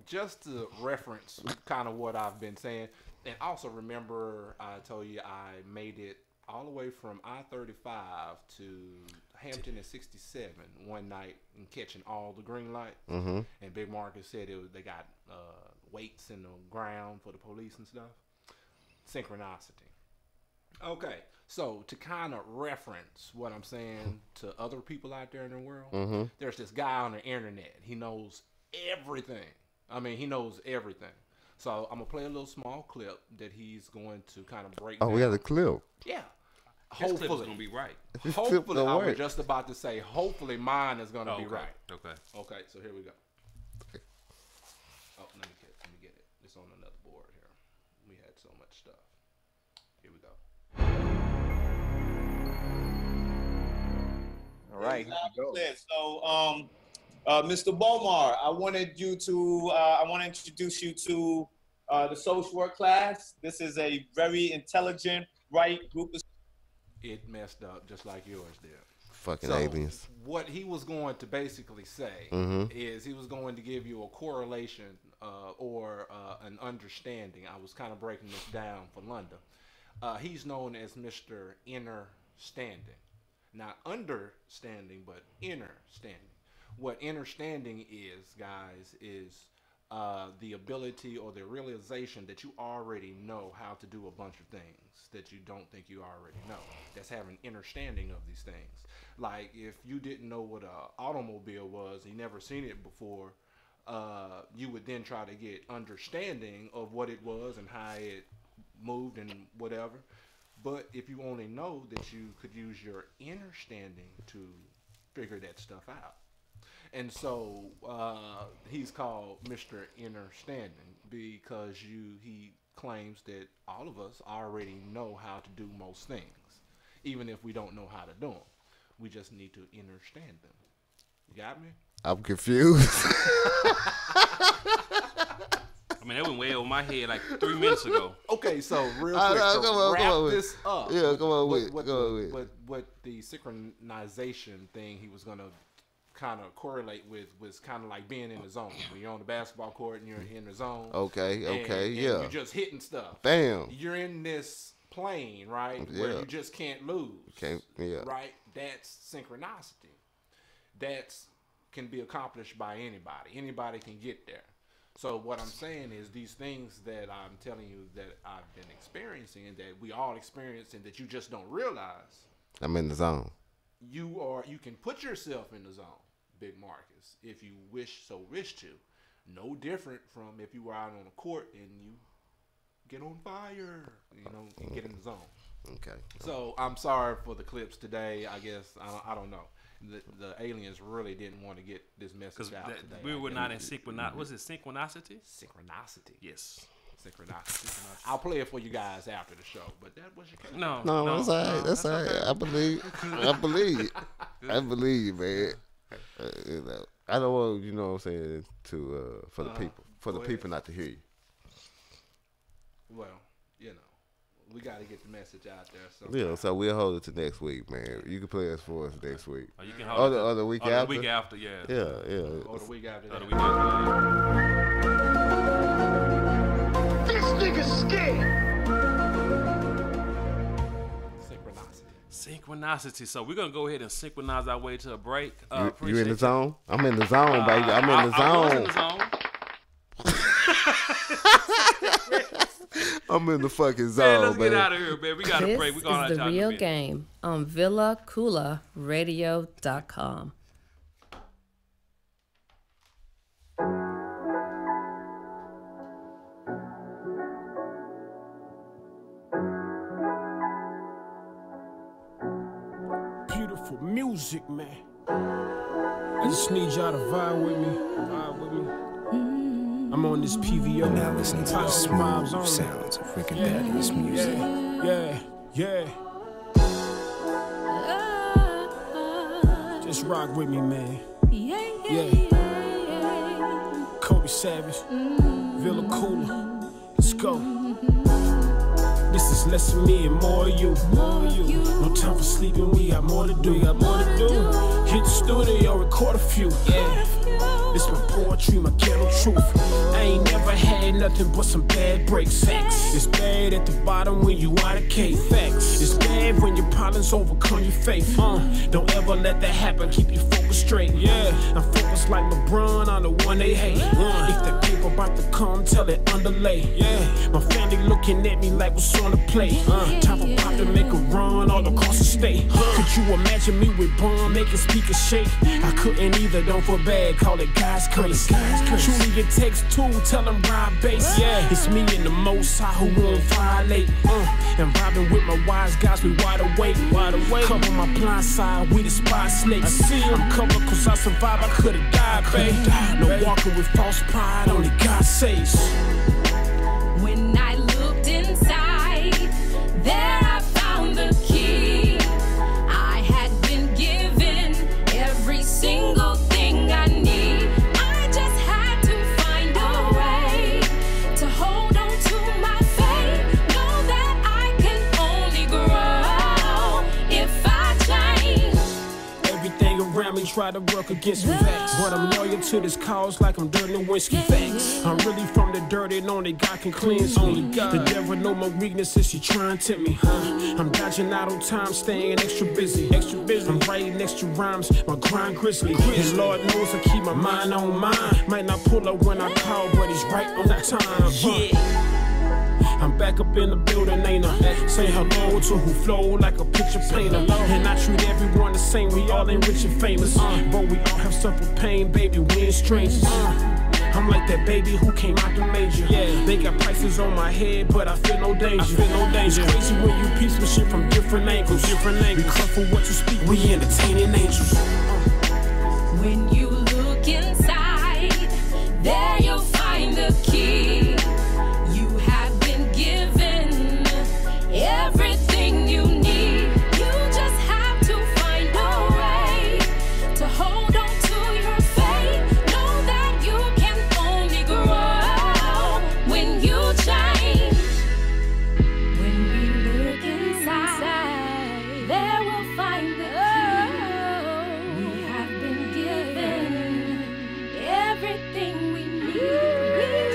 just to reference kind of what I've been saying, and also remember I told you I made it all the way from I-35 to Hampton and 67 one night and catching all the green lights. And Big Marcus said they got weights in the ground for the police and stuff. Synchronicity. Okay, so to kind of reference what I'm saying to other people out there in the world, there's this guy on the internet. He knows everything. I mean, he knows everything. So I'm gonna play a little small clip that he's going to kind of break down. We got a clip. Yeah. His clip is gonna be right. Hopefully, I was just about to say, hopefully mine is gonna be okay. right. Okay. Okay, so here we go. Oh, let me get it. It's on another board here. We had so much stuff. Here we go. All right. So, Mr. Bomar, I wanted to introduce you to the social work class. This is a very intelligent, bright group of. It messed up just like yours did. Fucking aliens. What he was going to basically say is he was going to give you a correlation or an understanding. I was kind of breaking this down for London. He's known as Mr. Inner Standing. Not understanding, but inner standing. What inner standing is, guys, is the ability or the realization that you already know how to do a bunch of things that you don't think you already know. That's having understanding of these things. Like if you didn't know what an automobile was, you never seen it before, you would then try to get understanding of what it was and how it moved and whatever. But if you only know that you could use your inner standing to figure that stuff out. And so he's called Mr. Inner Standing because he claims that all of us already know how to do most things, even if we don't know how to do them. We just need to understand them. You got me? I'm confused. I mean, that went way over my head like 3 minutes ago. Okay, so real quick, to wrap this up. Yeah, come on with what the synchronization thing he was gonna kind of correlate with was kind of like being in the zone. When you're on the basketball court and you're in the zone. Okay, and yeah. You're just hitting stuff. Bam. You're in this plane, right? Yeah. Where you just can't lose. Yeah. Right? That's synchronicity. That's can be accomplished by anybody. Anybody can get there. So what I'm saying is these things that I'm telling you that I've been experiencing and that we all experience and that you just don't realize. I'm in the zone. You can put yourself in the zone, Big Marcus, if you wish to. No different from if you were out on a court and you get on fire, and get in the zone. Okay. So I'm sorry for the clips today. I guess I don't know. The aliens really didn't want to get this message out today. We were not in synchronicity. Was it synchronicity? Synchronicity. Yes. Synchronicity. I'll play it for you guys after the show, but that was your case. No, that's all right. That's all right. I believe you, man. I don't want, what I'm saying, to for the people not to hear you. Well, we got to get the message out there. Yeah, so we'll hold it to next week, man. You can play it for us next week. Oh, you can hold it the week after. The week after, yeah. Yeah. Or the week after. This nigga's scared. Synchronicity. So we're gonna go ahead and synchronize our way to a break. You in the zone? I'm in the zone, baby. I'm in the zone. I was in the zone. I'm in the fucking zone, let's baby. get out of here, man. We got to break. We're going This is The Real Game on VillaCoolaRadio.com. Beautiful music, man. I just need y'all to vibe with me. I'm on this PVO. Now listen to the smooth sounds of Rick and Daddy's music. Yeah. Just rock with me, man. Yeah. Kobe Savage, Villa Cooler. Let's go. This is less of me and more of you. No time for sleeping, we got more to do. Hit the studio, record a few. Yeah. This my poetry, my ghetto truth. I ain't never had nothing but some bad breaks. Sex. It's bad at the bottom when you out of cake. Facts. It's bad when your problems overcome your faith. Don't ever let that happen. Keep your focus straight. Yeah. I'm focused like LeBron, I'm the one they hate. If that paper about to come, tell it underlay. Yeah, my family looking at me like what's on the plate. Time for pop to make a run all across the state. Could you imagine me with Bun making speakers shake? I couldn't either, don't feel bad, call it God's grace. Truly it takes two, tell them ride bass. Yeah, it's me and the Most High who won't violate. And vibing with my wise guys, we wide awake. Cover my blind side, we the spy snakes. I'm covered cause I survived, I could've died, babe. No walking with false pride, only God saves. When I looked inside, there I found the key. I had been given every single thing I need. I just had to find a way to hold on to my faith. Know that I can only grow if I change. Everything around me try to work against me, but I'm loyal to this cause like I'm Dirty Whiskey. I'm really from the dirt and only God can cleanse me. The devil know my weaknesses, she trying to tempt me. I'm dodging out on time, staying extra busy. I'm writing extra rhymes, my grind grizzly. And Lord knows I keep my mind on mine. Might not pull up when I call, but he's right on time. I'm back up in the building, ain't I? Say hello to who flow like a picture painter. And I treat everyone the same, we all ain't rich and famous. But we all have suffered pain, baby, we ain't strangers. I'm like that baby who came out the manger. They got prices on my head, but I feel no danger. It's crazy when you piece with shit from different angles. Be careful what you speak, we entertaining angels. When you look inside, there you'll find the key. You have been given everything you need. You just have to find a way to hold on to your faith. Know that you can only grow when you change. When we look inside, there we'll find the key. We have been given everything we need. We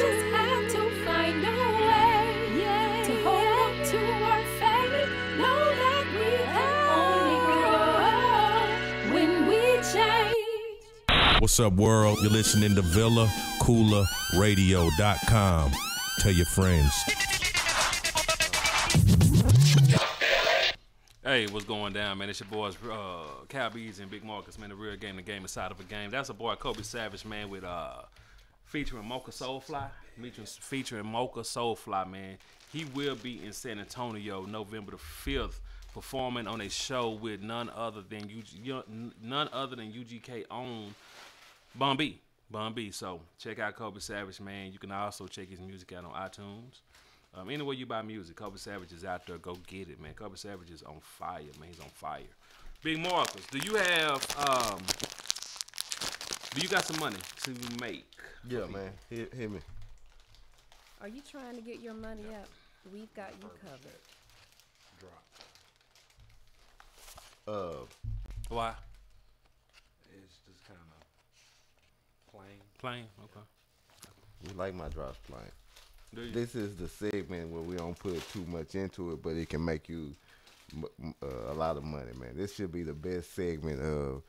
just have to find a way to hold on to our faith. Know that we can only grow when we change. What's up, world? You're listening to VillaCoolerRadio.com. Tell your friends. Hey, what's going down, man? It's your boys, Cal Bees and Big Marcus, man. The real game, the game inside of a game. That's a boy, Kobe Savage, man, with featuring Mocha Soulfly. Featuring Mocha Soulfly, man. He will be in San Antonio November the 5th, performing on a show with none other than UGK own Bun B. So check out Kobe Savage, man. You can also check his music out on iTunes. Anywhere you buy music, Kobe Savage is out there. Go get it, man. Kobe Savage is on fire, man. He's on fire. Big Marcus, do you got some money to make? Yeah, man. Hit me. Are you trying to get your money up? We've got you covered. Why? It's just kind of plain. Plain? Okay. You like my drops plain. Do you? This is the segment where we don't put too much into it, but it can make you a lot of money, man. This should be the best segment of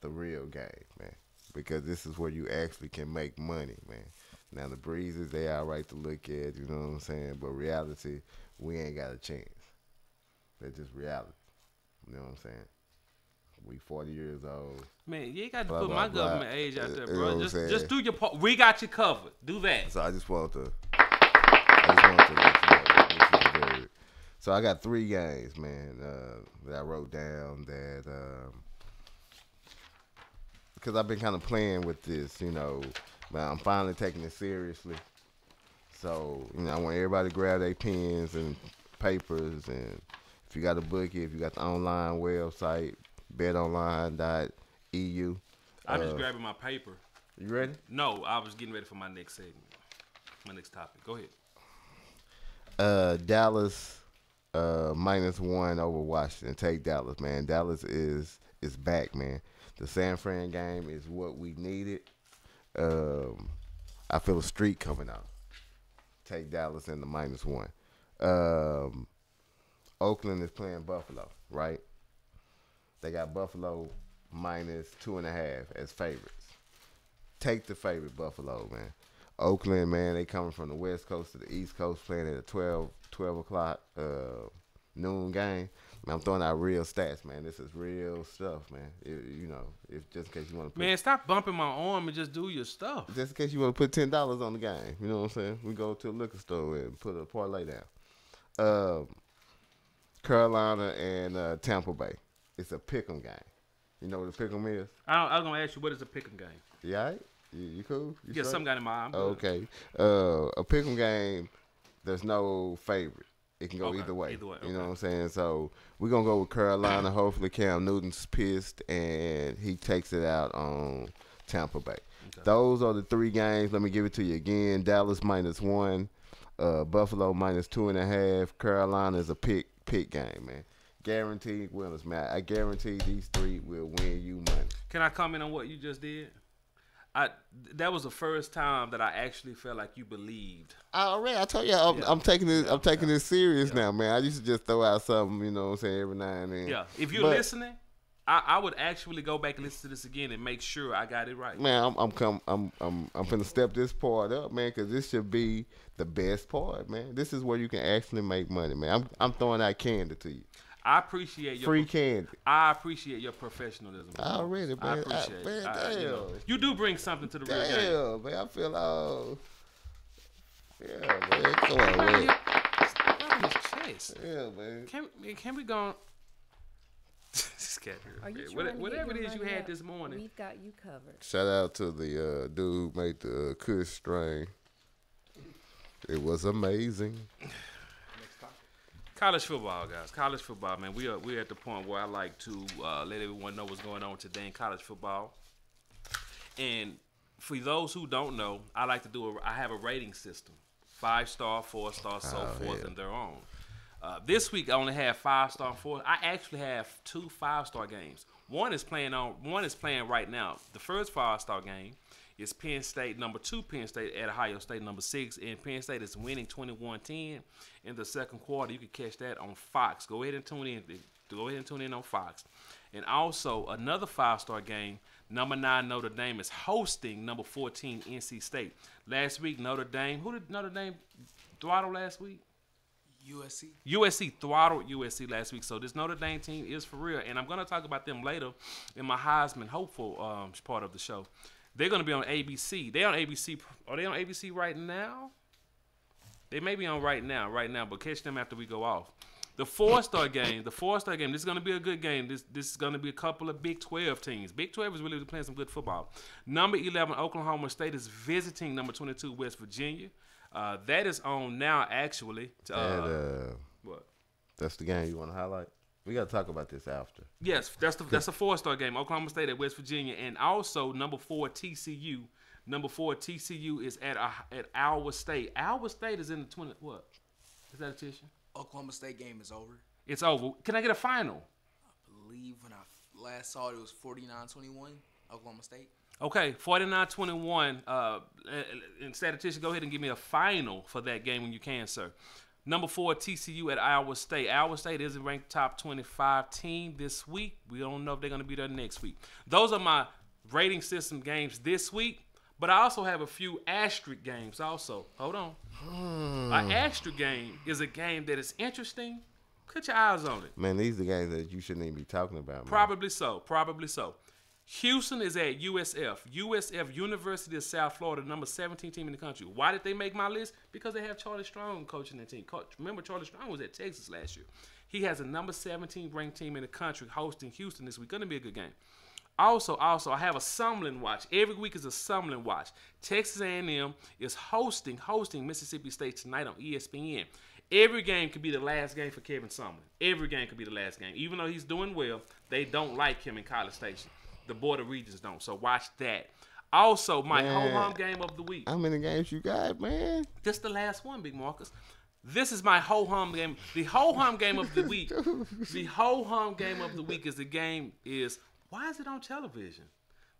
the real game, man, because this is where you actually can make money, man. Now, the breezes, they all right to look at, you know what I'm saying? But reality, we ain't got a chance. That's just reality. You know what I'm saying? We 40 years old. Man, you ain't got to blah, put blah, my blah. government age out there, You know bro. what I'm Just saying? do your part. We got you covered. Do that. So I just wanted to let you know this is very. So I got 3 games, man, that I wrote down that because I've been kind of playing with this, you know, but I'm finally taking it seriously. So, you know, I want everybody to grab their pens and papers, and if you got a bookie, if you got the online website, betonline.eu. I'm just grabbing my paper. You ready? No, I was getting ready for my next segment. My next topic. Go ahead. Dallas -1 over Washington. Take Dallas, man. Dallas is back, man. The San Fran game is what we needed. I feel a streak coming out. Take Dallas in the -1. Oakland is playing Buffalo, right? They got Buffalo -2.5 as favorites. take the favorite Buffalo, man. Oakland, man, they coming from the West Coast to the East Coast playing at a 12 o'clock noon game. Man, I'm throwing out real stats, man. This is real stuff, man. If just in case you want to. Man, stop bumping my arm and just do your stuff. Just in case you want to put $10 on the game, you know what I'm saying? We go to a liquor store and put a parlay down. Carolina and Tampa Bay. It's a pick'em game. You know what a pick'em is? I was gonna ask you, what is a pick'em game? You all right? You cool? You Get some got in my eye. Okay. A pick'em game. There's no favorite. It can go either way. You know what I'm saying? So we're going to go with Carolina. Hopefully Cam Newton's pissed and he takes it out on Tampa Bay. Okay. Those are the 3 games. Let me give it to you again. Dallas -1. Buffalo -2.5. Carolina is a pick game, man. Guaranteed winners, man. I guarantee these 3 will win you money. Can I comment on what you just did? That was the first time that I actually felt like you believed. I told you I'm taking this. I'm taking this serious now, man. I used to just throw out something, you know what I'm saying, every now and then. Yeah. If you're listening, I would actually go back and listen to this again and make sure I got it right. Man, I'm finna step this part up, man, because this should be the best part, man. This is where you can actually make money, man. I'm throwing out candy to you. I appreciate your free candy. I appreciate your professionalism. Already, man. I appreciate it. Damn. You do bring something to the real game. Damn, man. I feel all. Yeah, man. Come on, man. Stop his chest. Yeah, man. Can we go? This cat here. Whatever it is you had this morning, we've got you covered. Shout out to the dude who made the Kush strain. It was amazing. College football, guys. College football, man. We're at the point where I like to let everyone know what's going on today in college football. And for those who don't know, I like to I have a rating system: 5-star, 4-star, so forth, and their own. This week I only have 5-star and 4. I actually have 2 5-star games. One is playing right now. The first 5-star game is Penn State, number 2 Penn State at Ohio State, number 6. And Penn State is winning 21-10 in the second quarter. You can catch that on Fox. Go ahead and tune in. Go ahead and tune in on Fox. And also another 5-star game, number 9 Notre Dame is hosting number 14 NC State. Last week, Notre Dame. Who did Notre Dame throttle last week? USC. USC throttled USC last week. So this Notre Dame team is for real. And I'm going to talk about them later in my Heisman hopeful part of the show. They're going to be on ABC. They're on ABC. Are they on ABC right now? They may be on right now, but catch them after we go off. The 4-star game, this is going to be a good game. This is going to be a couple of Big 12 teams. Big 12 is really playing some good football. Number 11, Oklahoma State is visiting number 22, West Virginia. That is on now, actually. What? That's the game you want to highlight? We got to talk about this after. Yes, that's a 4-star game. Oklahoma State at West Virginia. And also number 4, TCU. Number 4, TCU is at Iowa State. Iowa State is in the 20. What? Is that a tissue? Oklahoma State game is over. It's over. Can I get a final? I believe when I last saw it was 49-21, Oklahoma State. Okay, 49-21. And statistician, go ahead and give me a final for that game when you can, sir. Number 4, TCU at Iowa State. Iowa State is a ranked top 25 team this week. We don't know if they're going to be there next week. Those are my rating system games this week. But I also have a few asterisk games also. Hold on. An asterisk game is a game that is interesting. Put your eyes on it. Man, these are games that you shouldn't even be talking about, man. Probably so. Houston is at USF. USF, University of South Florida, number 17 team in the country. Why did they make my list? Because they have Charlie Strong coaching that team. Remember, Charlie Strong was at Texas last year. He has a number 17 ranked team in the country hosting Houston this week. Going to be a good game. Also, I have a Summerlin watch. Every week is a Summerlin watch. Texas A&M is hosting Mississippi State tonight on ESPN. Every game could be the last game for Kevin Summerlin. Every game could be the last game. Even though he's doing well, they don't like him in College Station. The Board of Regents don't. So watch that. Also, my ho-hum game of the week. How many games you got, man? This the last one, Big Marcus. This is my ho-hum game. The ho-hum game of the week. The ho-hum game of the week is why is it on television?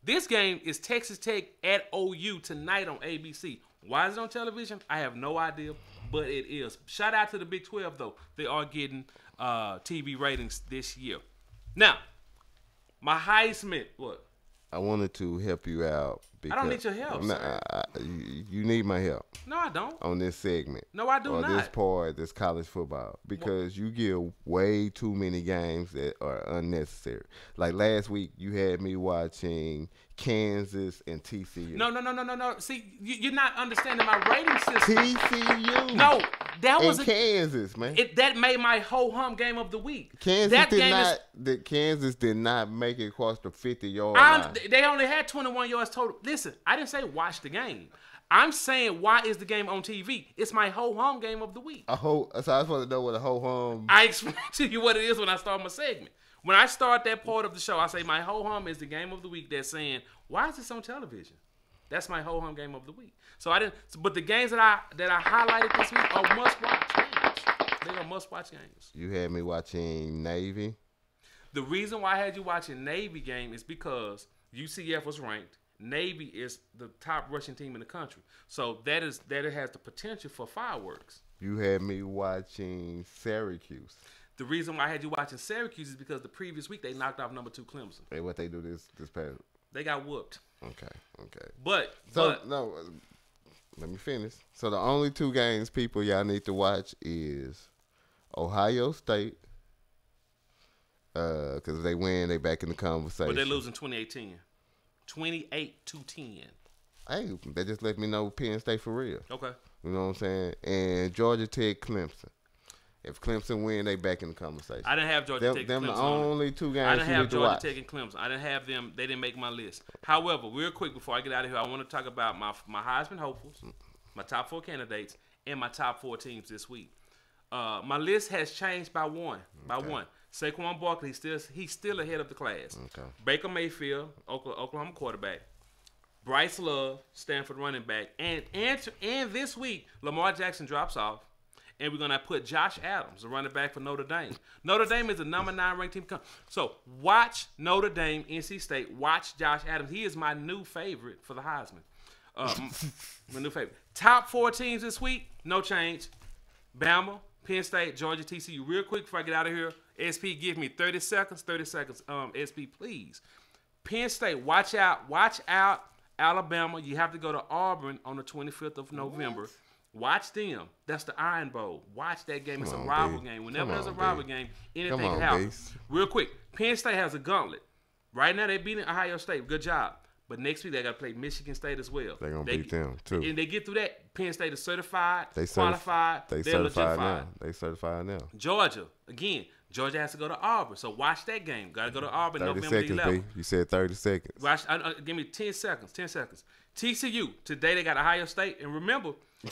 This game is Texas Tech at OU tonight on ABC. Why is it on television? I have no idea, but it is. Shout out to the Big 12, though. They are getting TV ratings this year. Now, my Heisman, what? I wanted to help you out I don't need your help, sir. You need my help. No, I don't. On this segment. No, I do or not. This part, this college football. Because you give way too many games that are unnecessary. Like last week, you had me watching Kansas and TCU. No. See, you're not understanding my rating system. TCU. No, that was Kansas, man. That made my ho-hum game of the week. Kansas did not make it across the 50-yard line. They only had 21 yards total. Listen, I didn't say watch the game. I'm saying why is the game on TV? It's my ho-hum game of the week. So I was supposed to know what a ho-hum. I explain to you what it is when I start my segment. When I start that part of the show, I say my ho-hum is the game of the week. That's saying, why is this on television? That's my ho-hum game of the week. So I didn't. But the games that I highlighted this week are must-watch games. They are must-watch games. You had me watching Navy. The reason why I had you watching Navy game is because UCF was ranked. Navy is the top rushing team in the country. So that has the potential for fireworks. You had me watching Syracuse. The reason why I had you watching Syracuse is because the previous week they knocked off number 2 Clemson. Hey, what they do this past? They got whooped. Okay. But no, let me finish. So the only 2 games people y'all need to watch is Ohio State. Because if they win, they back in the conversation. But they're losing 28-10. 28-10. Hey, they just let me know Penn State for real. Okay. You know what I'm saying? And Georgia Tech, Clemson. If Clemson win, they back in the conversation. I didn't have Georgia Tech and Clemson. Them the only 2 games I didn't you have need to Georgia watch. Tech and Clemson. I didn't have them. They didn't make my list. However, real quick before I get out of here, I want to talk about my Heisman hopefuls, my top 4 candidates, and my top 4 teams this week. My list has changed by one. Saquon Barkley, he's still ahead of the class. Okay. Baker Mayfield, Oklahoma quarterback. Bryce Love, Stanford running back. And this week, Lamar Jackson drops off. And we're going to put Josh Adams, the running back for Notre Dame. Notre Dame is the number 9 ranked team. So watch Notre Dame, NC State. Watch Josh Adams. He is my new favorite for the Heisman. My new favorite. Top 4 teams this week, no change. Bama, Penn State, Georgia, TCU. Real quick before I get out of here, SP, give me 30 seconds. 30 seconds. SP, please. Penn State, watch out. Watch out, Alabama. You have to go to Auburn on the 25th of November. Watch them. That's the Iron Bowl. Watch that game. It's a rival game. Whenever there's a rival game, anything can happen. Real quick, Penn State has a gauntlet. Right now, they're beating Ohio State. Good job. But next week, they got to play Michigan State as well. They're going to beat them, too. And they get through that. Penn State is certified, qualified. They're certified now. They certified now. Georgia, again, Georgia has to go to Auburn. So watch that game. Got to go to Auburn 30 November seconds, 11th. B. You said 30 seconds. Watch, give me 10 seconds. 10 seconds. TCU, today they got Ohio State. And remember,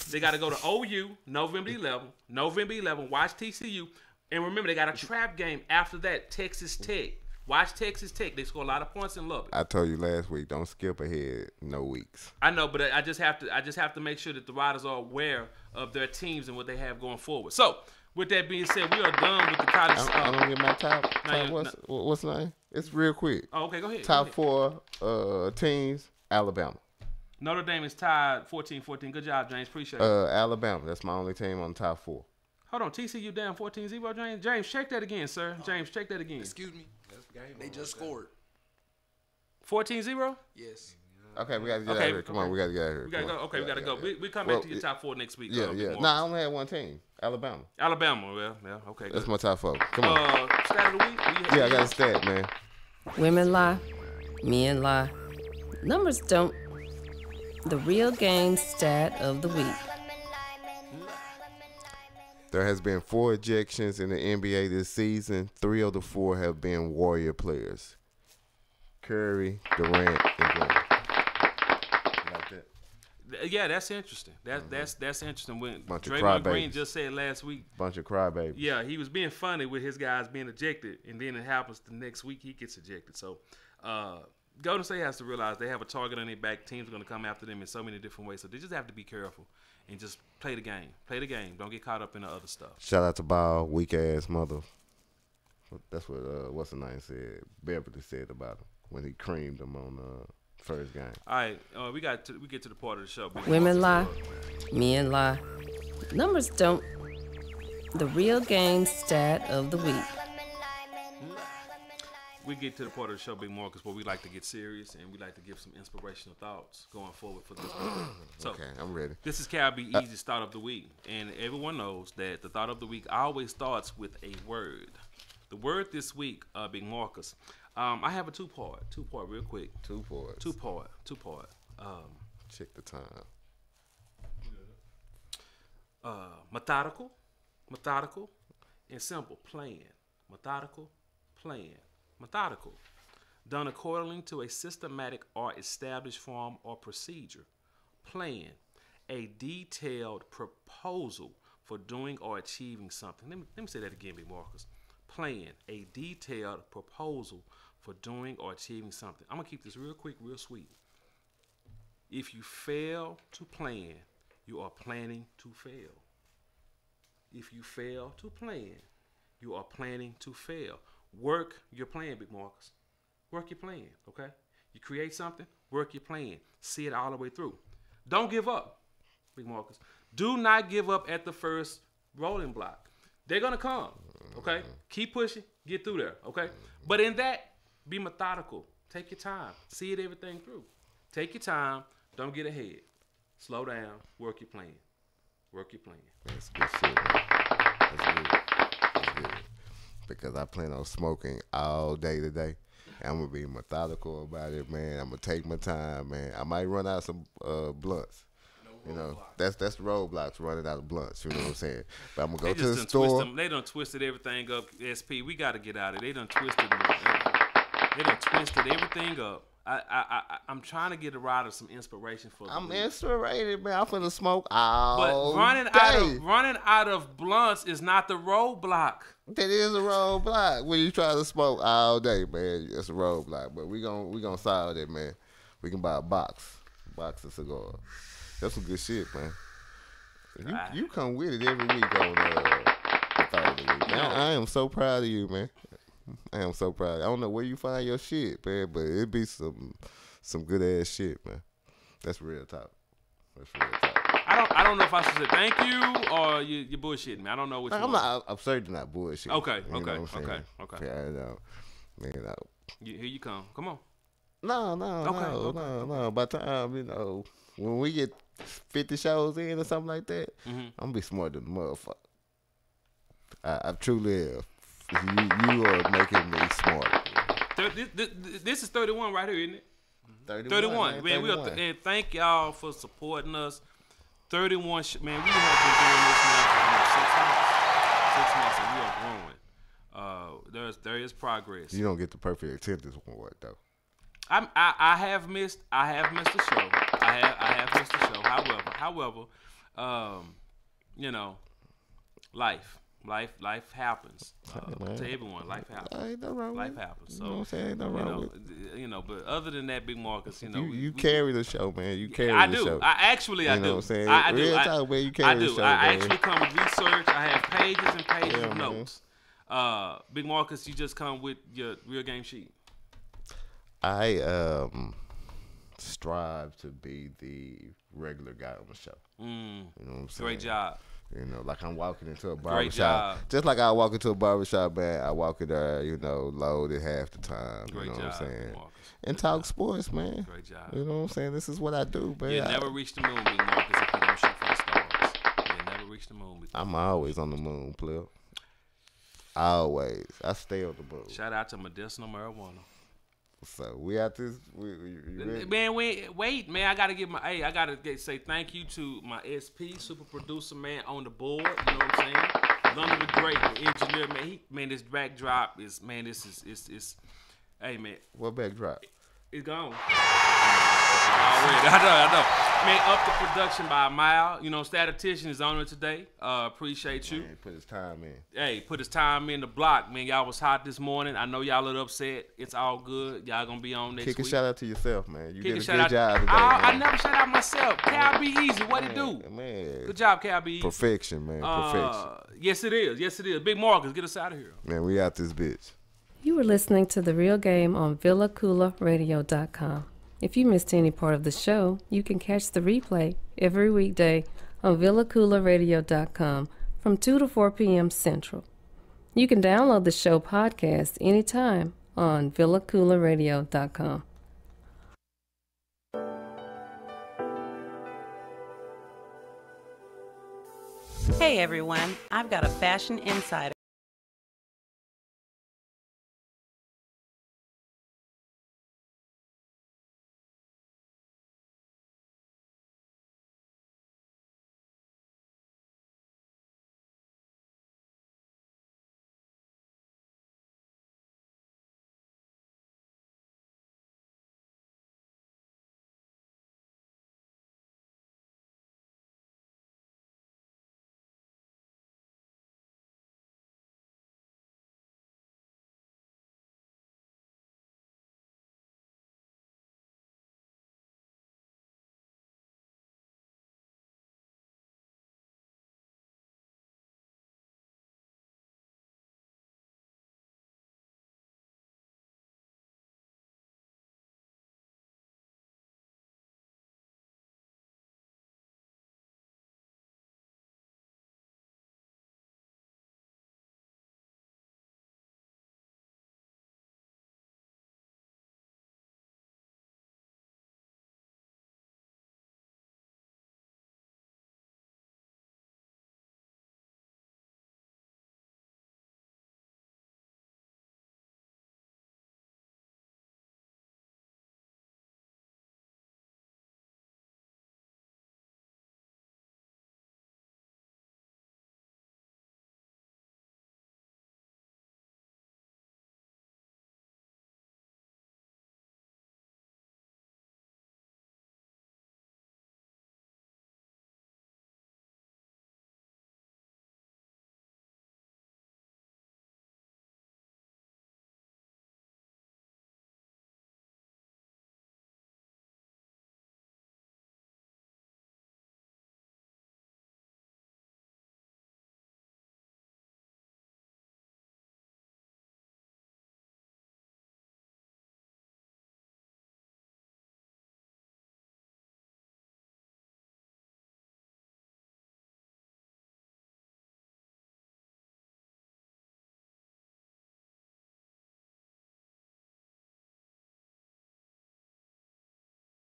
they got to go to OU November 11th. November 11th, watch TCU. And remember, they got a trap game after that, Texas Tech. Watch Texas Tech. They score a lot of points in Lubbock. I told you last week, don't skip ahead no weeks. I know, but I just have to make sure that the riders are aware of their teams and what they have going forward. So, with that being said, we are done with the college. I don't get my top what's the name? It's real quick. Oh, okay, go ahead. Top 4 teams, Alabama. Notre Dame is tied 14-14. Good job, James. Appreciate it. Alabama. That's my only team on the top 4. Hold on. TCU down 14-0, James. James, check that again, sir. James, check that again. Excuse me. They just scored. 14-0? Yes. Okay, we got to get out of here. Come on, we got to get out of here. We got to go. Okay, we got to go. We come back to your top 4 next week. Yeah. No, I only had one team. Alabama. Well, okay. That's my top 4. Come on. Stat of the week? Yeah, I got a stat, man. Women lie, men lie. Numbers don't. The real game stat of the week. There has been 4 ejections in the NBA this season. 3 of the 4 have been Warrior players. Curry, Durant, and Green. Like that. Yeah, that's interesting. That's interesting. When Bunch of Draymond crybabies. Green just said last week. Bunch of crybabies. Yeah, he was being funny with his guys being ejected, and then it happens the next week he gets ejected. So, Golden State has to realize they have a target on their back. Teams are going to come after them in so many different ways. So they just have to be careful and just play the game. Play the game. Don't get caught up in the other stuff. Shout out to Ball, weak ass mother. That's what what's the name said. Beverly said about him when he creamed him on first game. All right, we get to the part of the show. Women lie, men lie. Numbers don't. The real game stat of the week. we get to the part of the show, Big Marcus, where we like to get serious and we like to give some inspirational thoughts going forward for this week. So, okay, I'm ready. This is Cal B. Easy's Thought of the Week. And everyone knows that the Thought of the Week always starts with a word. The word this week, Big Marcus, I have a two-part real quick. Two parts. Two-part. Check the time. Methodical, and simple. Plan. Methodical, plan. Methodical. Done according to a systematic or established form or procedure. Plan. A detailed proposal for doing or achieving something. Let me say that again, Big Marcus. Plan. A detailed proposal for doing or achieving something. I'm going to keep this real quick, real sweet. If you fail to plan, you are planning to fail. If you fail to plan, you are planning to fail. Work your plan, Big Marcus. Work your plan, okay? You create something, work your plan. See it all the way through. Don't give up, Big Marcus. Do not give up at the first rolling block. They're going to come, okay? Keep pushing, get through there, okay? But in that, be methodical. Take your time. See it everything through. Take your time. Don't get ahead. Slow down. Work your plan. Work your plan. That's good shit, man. That's good. That's good. Because I plan on smoking all day today. I'm going to be methodical about it, man. I'm going to take my time, man. I might run out some blunts. You know, that's the roadblocks, running out of blunts. You know what I'm saying? But I'm going to go to the store. They done twisted everything up, SP. We got to get out of it. They done twisted everything up. I'm trying to get a ride of some inspiration for. I'm inspired, man. I'm finna smoke all But running out of blunts is not the roadblock. That is a roadblock when you try to smoke all day, man. It's a roadblock. But we gonna solve it, man. We can buy a box of cigars. That's some good shit, man. You come with it every week on the Thought of the Week. I am so proud of you, man. I am so proud. I don't know where you find your shit, man, but it be some good ass shit, man. That's real talk. That's real talk. I don't know if I should say thank you or you're bullshitting me. I don't know which one. I'm certainly not bullshitting. Okay. Yeah, I know. Man, here you come. Come on. No. By the time, when we get 50 shows in or something like that, I'm gonna be smarter than a motherfucker. I truly am. You are making me smart. This is 31 right here, isn't it? 31. Man, and thank y'all for supporting us. 31, man, we have been doing this now for 6 months, and we are growing. There is progress. You don't get the perfect attendance award though. I have missed the show. I have missed the show. However, life happens to everyone. Life happens. Ain't no wrong. Life happens. So you know what I'm saying? Ain't no wrong with but other than that, Big Marcus, you carry the show, man. You carry I the do. show. I do. You know what I'm saying? I do. Real talk, man. You carry the show, I man. actually come with research. I have pages and pages of notes. Big Marcus, you just come with your real game sheet. I strive to be the regular guy on the show. You know what I'm saying? Great job. Like I'm walking into a barbershop. Just like I walk into a barbershop, man, I walk in there, loaded half the time. Great you know job, what I'm saying? Marcus. And talk sports, man. Great job. You know what I'm saying? This is what I do, man. You'll never reach the moon, Big Marcus, if you don't shoot for the stars. You'll never reach the moon. I'm always on the moon, player. Always. I stay on the moon. Shout out to medicinal marijuana. So we out this. Man, wait, man. I gotta say thank you to my SP super producer, man, on the board. You know what I'm saying? London the Great, the engineer, man. This backdrop is, man. This is. Hey, man. What backdrop? It's gone. I know. Man, up the production by a mile. Statistician is on it today. Appreciate you. Man, put his time in. Hey, put his time in the block, man. Y'all was hot this morning. I know y'all a little upset. It's all good. Y'all gonna be on next week. Kick a shout out to yourself, man. You did a good job today, I never shout out myself. Cal B Easy, what it do? Man. Good job, Cal B Easy. Perfection, man. Perfection. Yes, it is. Yes, it is. Big Marcus, get us out of here. Man, we out this bitch. You were listening to The Real Game on VillaCoolaRadio.com. If you missed any part of the show, you can catch the replay every weekday on VillaCoolaRadio.com from 2 to 4 p.m. Central. You can download the show podcast anytime on VillaCoolerRadio.com. Hey everyone, I've got a fashion insider